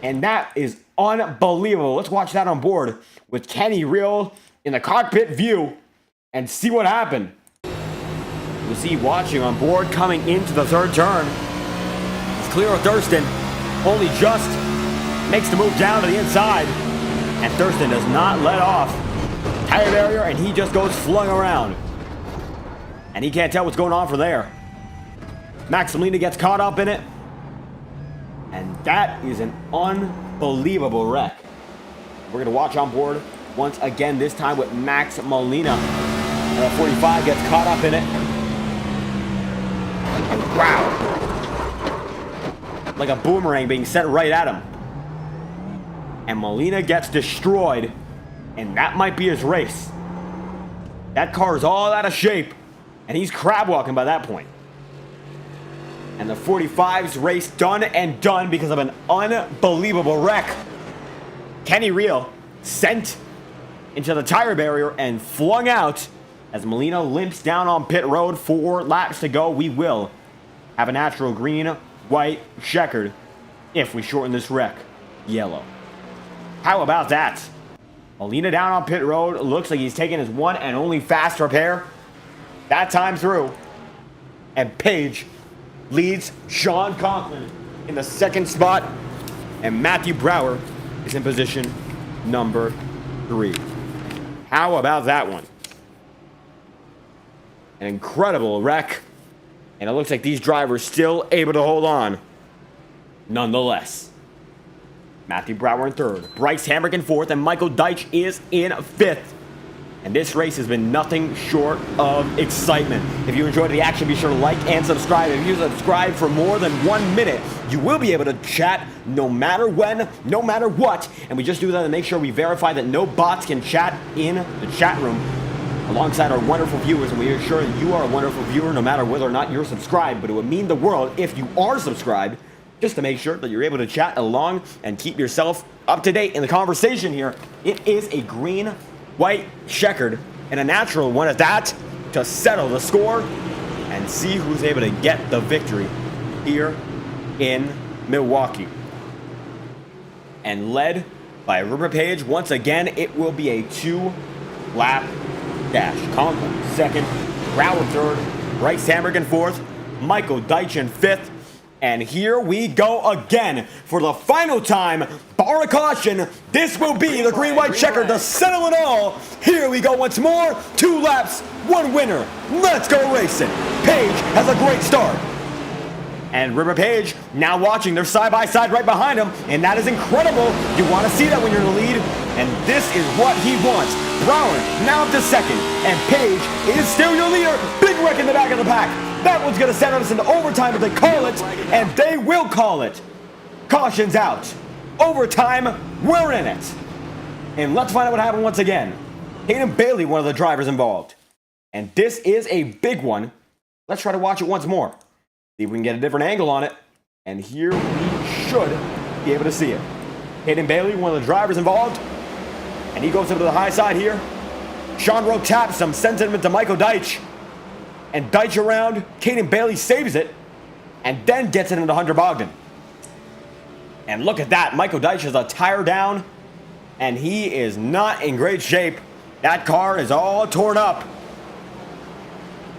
and that is unbelievable. Let's watch that on board with Kenny Real in the cockpit view and see what happened. You'll see watching on board coming into the 3rd turn. It's clear of Thurston. Only just makes the move down to the inside. And Thurston does not let off. Tire barrier, and he just goes flung around. And he can't tell what's going on from there. Max Molina gets caught up in it. And that is an unbelievable wreck. We're going to watch on board once again, this time with Max Molina. 45 gets caught up in it. And wow. Like a boomerang being sent right at him. And Molina gets destroyed. And that might be his race. That car is all out of shape. And he's crab walking by that point. And the 45's race done and done because of an unbelievable wreck. Kenny Real sent into the tire barrier and flung out as Molina limps down on pit road. 4 laps to go. We will have a natural green, white, checkered if we shorten this wreck yellow. How about that? Molina down on pit road. Looks like he's taking his one and only fast repair. That time through. And Page leads Sean Conklin in the 2nd spot. And Matthew Brower is in position number 3. How about that one? An incredible wreck. And it looks like these drivers still able to hold on. Nonetheless. Matthew Brower in 3rd. Bryce Hamrick in 4th. And Michael Deitch is in 5th. And this race has been nothing short of excitement. If you enjoyed the action, be sure to like and subscribe. If you subscribe for more than 1 minute, you will be able to chat no matter when, no matter what. And we just do that to make sure we verify that no bots can chat in the chat room alongside our wonderful viewers. And we assure that you are a wonderful viewer no matter whether or not you're subscribed. But it would mean the world if you are subscribed, just to make sure that you're able to chat along and keep yourself up to date in the conversation here. It is a green, white, checkered, and a natural one at that to settle the score and see who's able to get the victory here in Milwaukee. And led by River Page, once again, it will be a 2-lap dash. Conklin 2nd, Brower 3rd, Bryce Hamrick in 4th, Michael Deitch in 5th. And here we go again for the final time. Bar a caution, this will be the green-white checker to settle it all. Here we go once more. 2 laps, 1 winner. Let's go racing. Page has a great start. And River Page now watching. They're side-by-side right behind him. And that is incredible. You want to see that when you're in the lead. And this is what he wants. Brower now up to 2nd. And Page is still your leader. Big wreck in the back of the pack. That one's going to send us into overtime if they call it, and they will call it. Caution's out. Overtime, we're in it. And let's find out what happened once again. Hayden Bailey, one of the drivers involved. And this is a big one. Let's try to watch it once more. See if we can get a different angle on it. And here we should be able to see it. Hayden Bailey, one of the drivers involved. And he goes up to the high side here. Sean Rowe taps him, sends him into Michael Deitch. And Deitch around, Caden Bailey saves it, and then gets it into Hunter Bogdan. And look at that, Michael Deitch has a tire down, and he is not in great shape. That car is all torn up.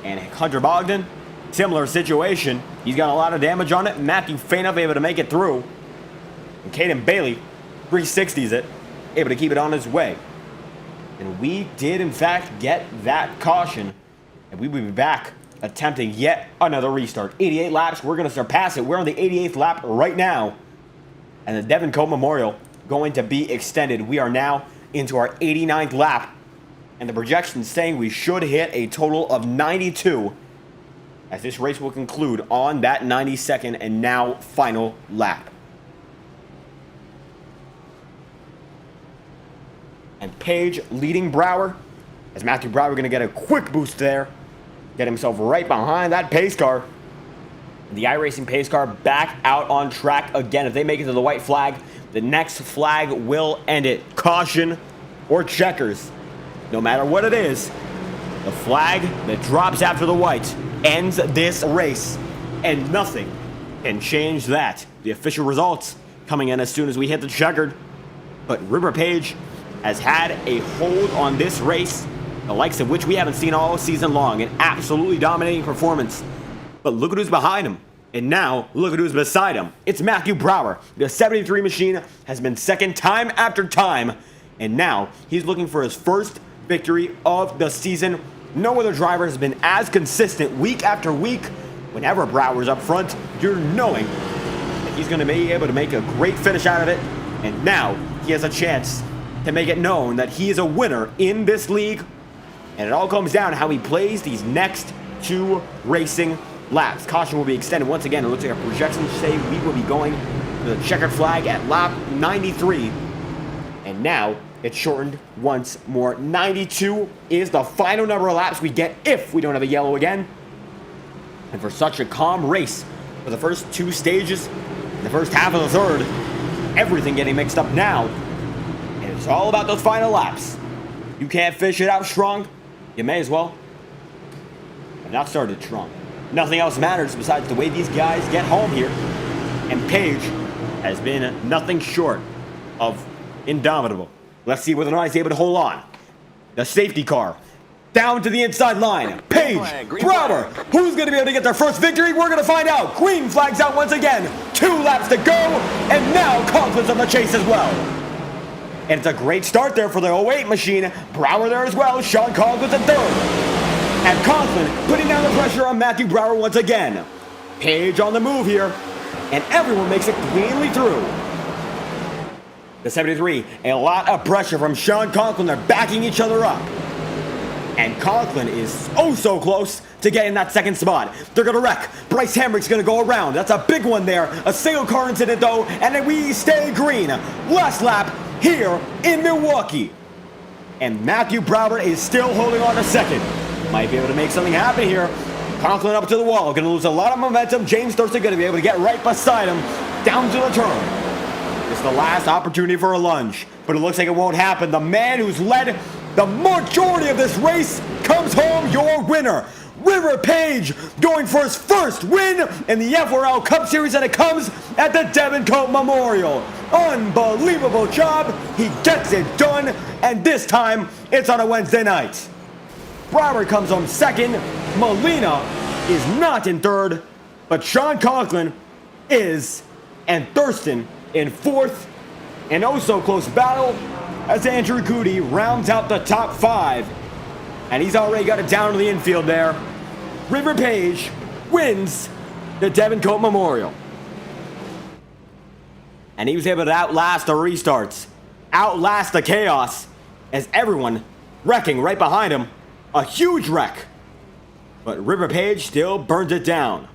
And Hunter Bogdan, similar situation. He's got a lot of damage on it. Matthew Fainoff able to make it through. And Caden Bailey 360s it. able to keep it on his way. And we did, in fact, get that caution. And we will be back attempting yet another restart. 88 laps. We're going to surpass it. We're on the 88th lap right now. And the Devin Cote Memorial going to be extended. We are now into our 89th lap. And the projections saying we should hit a total of 92. As this race will conclude on that 92nd and now final lap. And Page leading Brower, as Matthew Brower going to get a quick boost there. Get himself right behind that pace car. The iRacing pace car back out on track again. If they make it to the white flag, the next flag will end it. Caution or checkers. No matter what it is, the flag that drops after the white ends this race. And nothing can change that. The official results coming in as soon as we hit the checkered. But River Page has had a hold on this race, the likes of which we haven't seen all season long. An absolutely dominating performance. But look at who's behind him. And now, look at who's beside him. It's Matthew Brower. The 73 machine has been second time after time. And now, he's looking for his first victory of the season. No other driver has been as consistent week after week. Whenever Brower's up front, you're knowing that he's going to be able to make a great finish out of it. And now, he has a chance to make it known that he is a winner in this league. And it all comes down to how he plays these next two racing laps. Caution will be extended once again. It looks like our projections say we will be going to the checkered flag at lap 93. And now it's shortened once more. 92 is the final number of laps we get if we don't have a yellow again. And for such a calm race for the first two stages, the first half of the third, everything getting mixed up now. And it's all about those final laps. You can't fish it out strong, you may as well have not started strong. Nothing else matters besides the way these guys get home here. And Page has been nothing short of indomitable. Let's see whether or not he's able to hold on. The safety car down to the inside line. Page, Brower, who's going to be able to get their first victory? We're going to find out. Green flags out once again. 2 laps to go, and now Conklin's on the chase as well. And it's a great start there for the 08 machine. Brower there as well. Sean Conklin's in third. And Conklin putting down the pressure on Matthew Brower once again. Page on the move here, and everyone makes it cleanly through. The 73, a lot of pressure from Sean Conklin. They're backing each other up. And Conklin is oh so close to getting that second spot. They're going to wreck. Bryce Hamrick's going to go around. That's a big one there. A single car incident though, and then we stay green. Last lap here in Milwaukee. And Matthew Brower is still holding on to second. Might be able to make something happen here. Conklin up to the wall. Going to lose a lot of momentum. James Thurston going to be able to get right beside him. Down to the turn. It's the last opportunity for a lunge. But it looks like it won't happen. The man who's led the majority of this race comes home your winner. River Page going for his first win in the FORL Cup Series, and it comes at the Devin Cote Memorial. Unbelievable job. He gets it done, and this time it's on a Wednesday night. Brower comes home second. Molina is not in third, but Sean Conklin is, and Thurston in fourth. An oh-so-close battle as Andrew Goody rounds out the top 5. And he's already got it down to the infield there. River Page wins the Devin Cote Memorial. And he was able to outlast the restarts, outlast the chaos, as everyone wrecking right behind him. A huge wreck. But River Page still burns it down.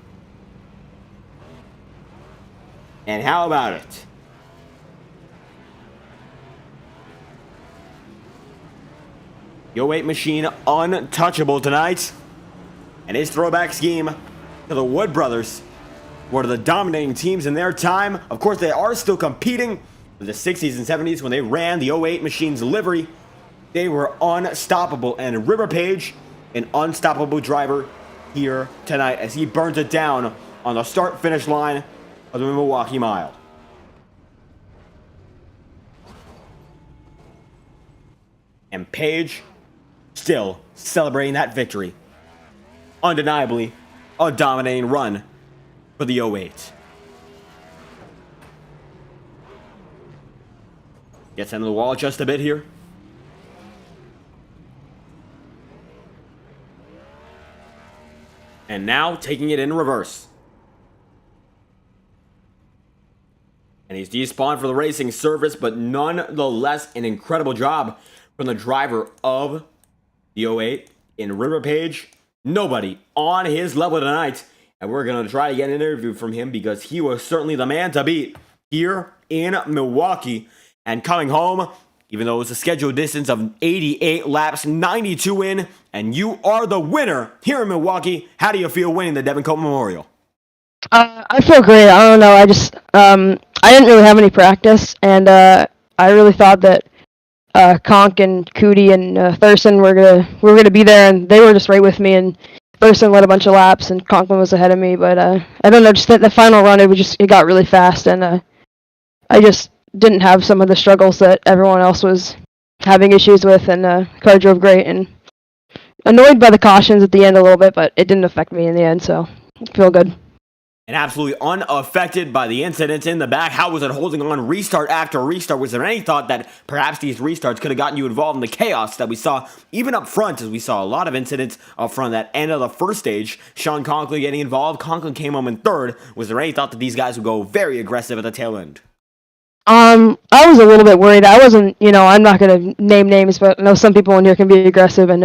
And how about it? The 08 machine untouchable tonight. And his throwback scheme to the Wood Brothers, one of the dominating teams in their time. Of course, they are still competing in the 60s and 70s when they ran the 08 machine's livery. They were unstoppable. And River Page, an unstoppable driver here tonight as he burns it down on the start-finish line of the Milwaukee Mile. And Page still celebrating that victory. Undeniably, a dominating run for the 08. Gets into the wall just a bit here. And now taking it in reverse. And he's despawned for the racing service, but nonetheless an incredible job from the driver of the 08 in River Page. Nobody on his level tonight. And we're going to try to get an interview from him because he was certainly the man to beat here in Milwaukee. And coming home, even though it was a scheduled distance of 88 laps, 92 in, and you are the winner here in Milwaukee. How do you feel winning the Devin Cote Memorial? I feel great. I don't know. I didn't really have any practice, and I really thought that Conk and Cootie and Thurston were gonna be there, and they were just right with me. And Thurston led a bunch of laps, and Conklin was ahead of me. But I don't know. Just the final run, it got really fast, and I just didn't have some of the struggles that everyone else was having issues with. And car drove great, and annoyed by the cautions at the end a little bit, but it didn't affect me in the end, so I feel good. And absolutely unaffected by the incidents in the back. How was it holding on restart after restart? Was there any thought that perhaps these restarts could have gotten you involved in the chaos that we saw even up front, as we saw a lot of incidents up front at that end of the first stage? Sean Conklin getting involved. Conklin came home in third. Was there any thought that these guys would go very aggressive at the tail end? I was a little bit worried. I wasn't, I'm not going to name names, but I know some people in here can be aggressive, and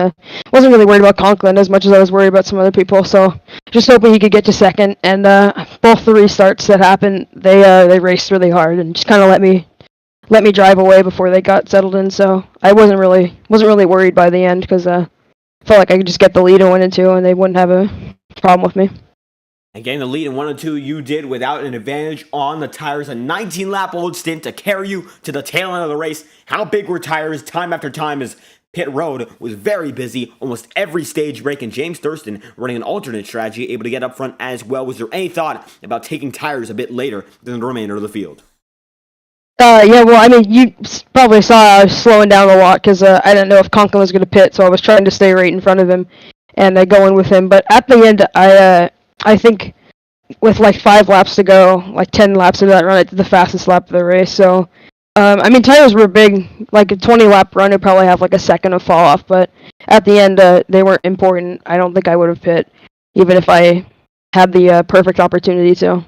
wasn't really worried about Conklin as much as I was worried about some other people, so just hoping he could get to second. And both the restarts that happened, they raced really hard and just kind of let me drive away before they got settled in, so I wasn't really worried by the end, because I felt like I could just get the lead and win in two, and they wouldn't have a problem with me. And getting the lead in 1 and 2, you did without an advantage on the tires. A 19-lap-old stint to carry you to the tail end of the race. How big were tires time after time as pit road was very busy, almost every stage break, and James Thurston running an alternate strategy, able to get up front as well. Was there any thought about taking tires a bit later than the remainder of the field? Yeah, well, I mean, you probably saw I was slowing down a lot because I didn't know if Conklin was going to pit, so I was trying to stay right in front of him and go in with him. But at the end, I think with like 5 laps to go, like 10 laps of that run, I did the fastest lap of the race. So, I mean, tires were big. Like a 20-lap run would probably have like a second of fall off, but at the end, they weren't important. I don't think I would have pit, even if I had the perfect opportunity to.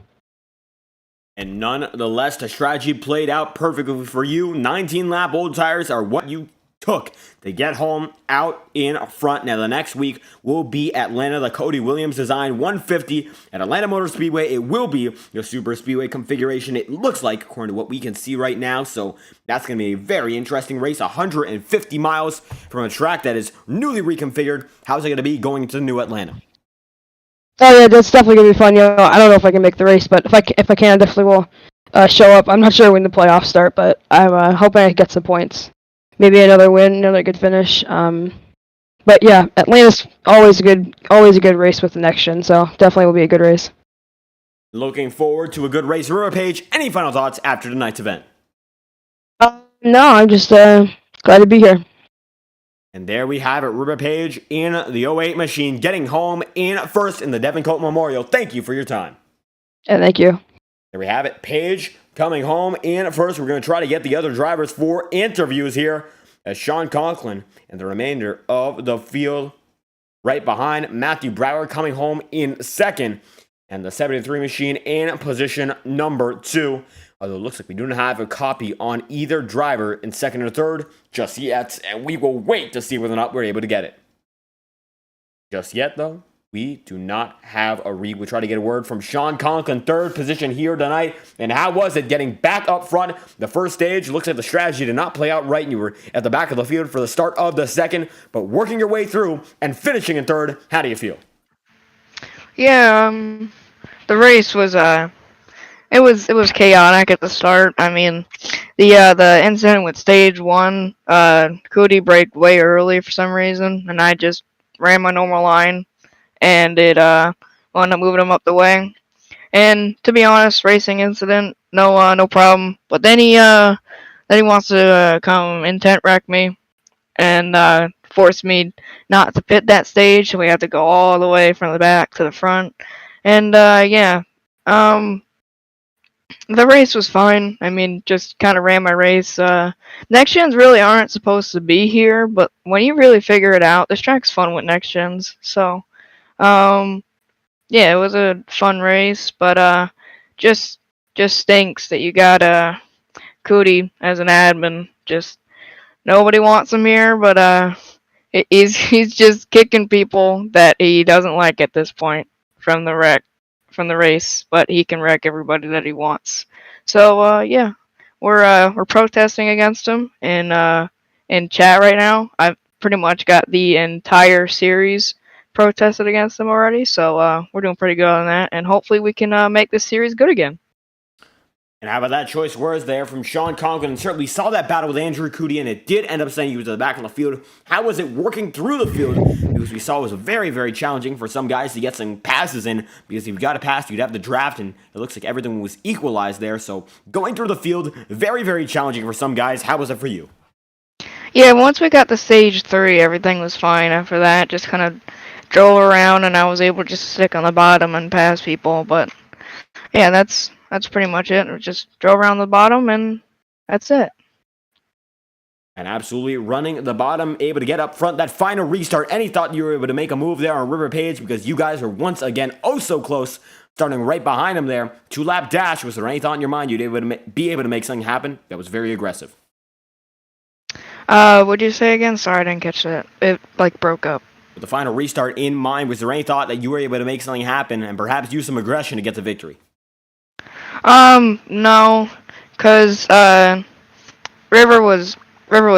And nonetheless, the strategy played out perfectly for you. 19-lap old tires are what you took to get home out in front. Now, the next week will be Atlanta, the Cody Williams design 150 at Atlanta Motor Speedway. It will be your super speedway configuration, it looks like, according to what we can see right now. So that's going to be a very interesting race. 150 miles from a track that is newly reconfigured. How's it going to be going to new Atlanta? Oh yeah, that's definitely gonna be fun. I don't know if I can make the race, but if I can, I definitely will show up. I'm not sure when the playoffs start, but I'm hoping I get some points. Maybe another win, another good finish. But yeah, Atlanta's always a good race with the next gen, so definitely will be a good race. Looking forward to a good race. River Page, any final thoughts after tonight's event? No, I'm just glad to be here. And there we have it, River Page in the 08 machine, getting home in first in the Devin Cote Memorial. Thank you for your time. Yeah, thank you. There we have it, Page coming home in first. We're going to try to get the other drivers for interviews here as Sean Conklin and the remainder of the field right behind. Matthew Brower coming home in second, and the 73 machine in position number 2. Although it looks like we do not have a copy on either driver in second or third just yet, and we will wait to see whether or not we're able to get it. Just yet, though, we do not have a read. We'll try to get a word from Sean Conklin, third position here tonight. And how was it getting back up front? The first stage, looks like the strategy did not play out right, and you were at the back of the field for the start of the second, but working your way through and finishing in third, how do you feel? Yeah, the race was it was chaotic at the start. I mean, the incident with stage 1, Cody braked way early for some reason, and I just ran my normal line, and it wound up moving him up the way. And to be honest, racing incident, no problem. But then he wants to come intent wreck me, and force me not to pit that stage, so we have to go all the way from the back to the front. And yeah. The race was fine. I mean, just kind of ran my race. Next gens really aren't supposed to be here, but when you really figure it out, this track's fun with next gens. So, yeah, it was a fun race, but just stinks that you got Cootie as an admin. Just nobody wants him here, but he's just kicking people that he doesn't like at this point from the race, but he can wreck everybody that he wants. So yeah, we're protesting against him in chat right now. I've pretty much got the entire series protested against him already, so we're doing pretty good on that, and hopefully we can make this series good again. And how about that choice words there from Sean Conklin? And certainly saw that battle with Andrew Cootie, and it did end up sending you to the back of the field. How was it working through the field? Because we saw it was very, very challenging for some guys to get some passes in, because if you got a pass, you'd have the draft, and it looks like everything was equalized there. So going through the field, very, very challenging for some guys. How was it for you? Yeah, once we got to stage 3, everything was fine. After that, just kind of drove around, and I was able to just stick on the bottom and pass people. But yeah, that's pretty much it. We just drove around the bottom, and that's it. And absolutely running the bottom, able to get up front. That final restart, any thought you were able to make a move there on River Page, because you guys were once again oh so close, starting right behind him there. 2-lap dash. Was there any thought in your mind you'd be able to make something happen? That was very aggressive. What'd you say again? Sorry, I didn't catch that. It broke up. With the final restart in mind, was there any thought that you were able to make something happen and perhaps use some aggression to get the victory? No, cause River was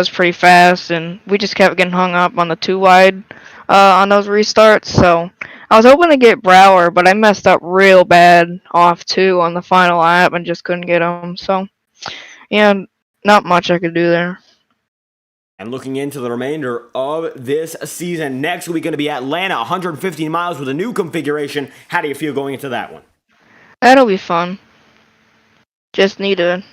pretty fast, and we just kept getting hung up on the 2 wide on those restarts. So I was hoping to get Brower, but I messed up real bad off 2 on the final lap and just couldn't get him. So yeah, not much I could do there. And looking into the remainder of this season, next week going to be Atlanta, 115 miles with a new configuration. How do you feel going into that one? That'll be fun. Just need to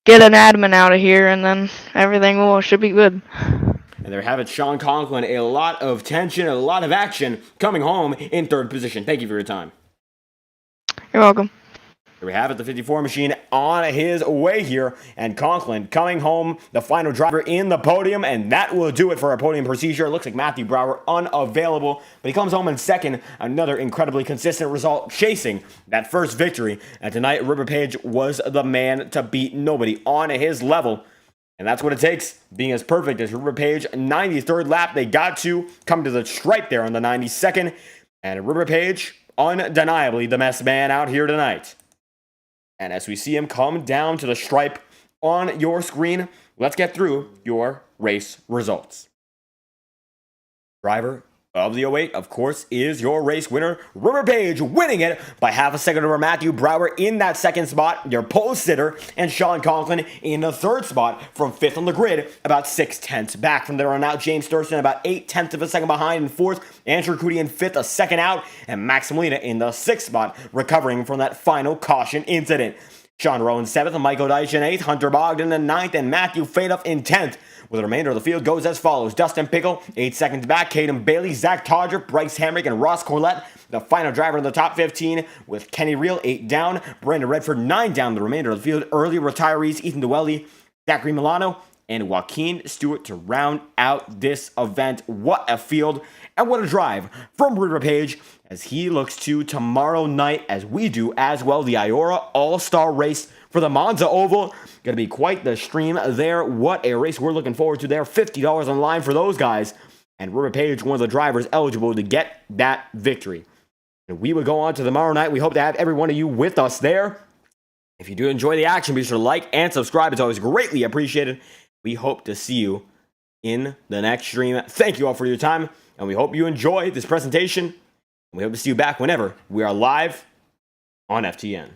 get an admin out of here, and then everything should be good. And there you have it, Sean Conklin. A lot of tension, a lot of action coming home in 3rd position. Thank you for your time. You're welcome. Here we have it, the 54 machine on his way here, and Conklin coming home, the final driver in the podium, and that will do it for our podium procedure. It looks like Matthew Brower unavailable, but he comes home in 2nd, another incredibly consistent result, chasing that first victory. And tonight, River Page was the man to beat. Nobody on his level, and that's what it takes, being as perfect as River Page. 93rd lap, they got to come to the stripe there on the 92nd, and River Page, undeniably the best man out here tonight. And as we see him come down to the stripe on your screen, let's get through your race results. Driver of the 08, of course, is your race winner, River Page, winning it by half a second over Matthew Brower in that 2nd spot, your pole sitter, and Sean Conklin in the 3rd spot from 5th on the grid, about 6/10 back. From there on out, James Thurston about 8/10 of a second behind in 4th, Andrew Cootie in 5th, a second out, and Max Molina in the 6th spot, recovering from that final caution incident. Sean Rowe in 7th, Michael Deitch in 8th, Hunter Bogdan in 9th, and Matthew Fadoff in 10th. With the remainder of the field goes as follows. Dustin Pickle, 8 seconds back. Caden Bailey, Zach Todger, Bryce Hamrick, and Ross Corlett. The final driver in the top 15 with Kenny Reel, 8 down. Brandon Redford, 9 down. The remainder of the field. Early retirees, Ethan Dwelly, Zachary Milano, and Joaquin Stewart to round out this event. What a field and what a drive from River Page as he looks to tomorrow night, as we do as well, the IORA All-Star Race for the Monza Oval. Going to be quite the stream there. What a race we're looking forward to there. $50 on the line for those guys. And River Page, one of the drivers eligible to get that victory. And we will go on to tomorrow night. We hope to have every one of you with us there. If you do enjoy the action, be sure to like and subscribe. It's always greatly appreciated. We hope to see you in the next stream. Thank you all for your time, and we hope you enjoy this presentation. We hope to see you back whenever we are live on FTN.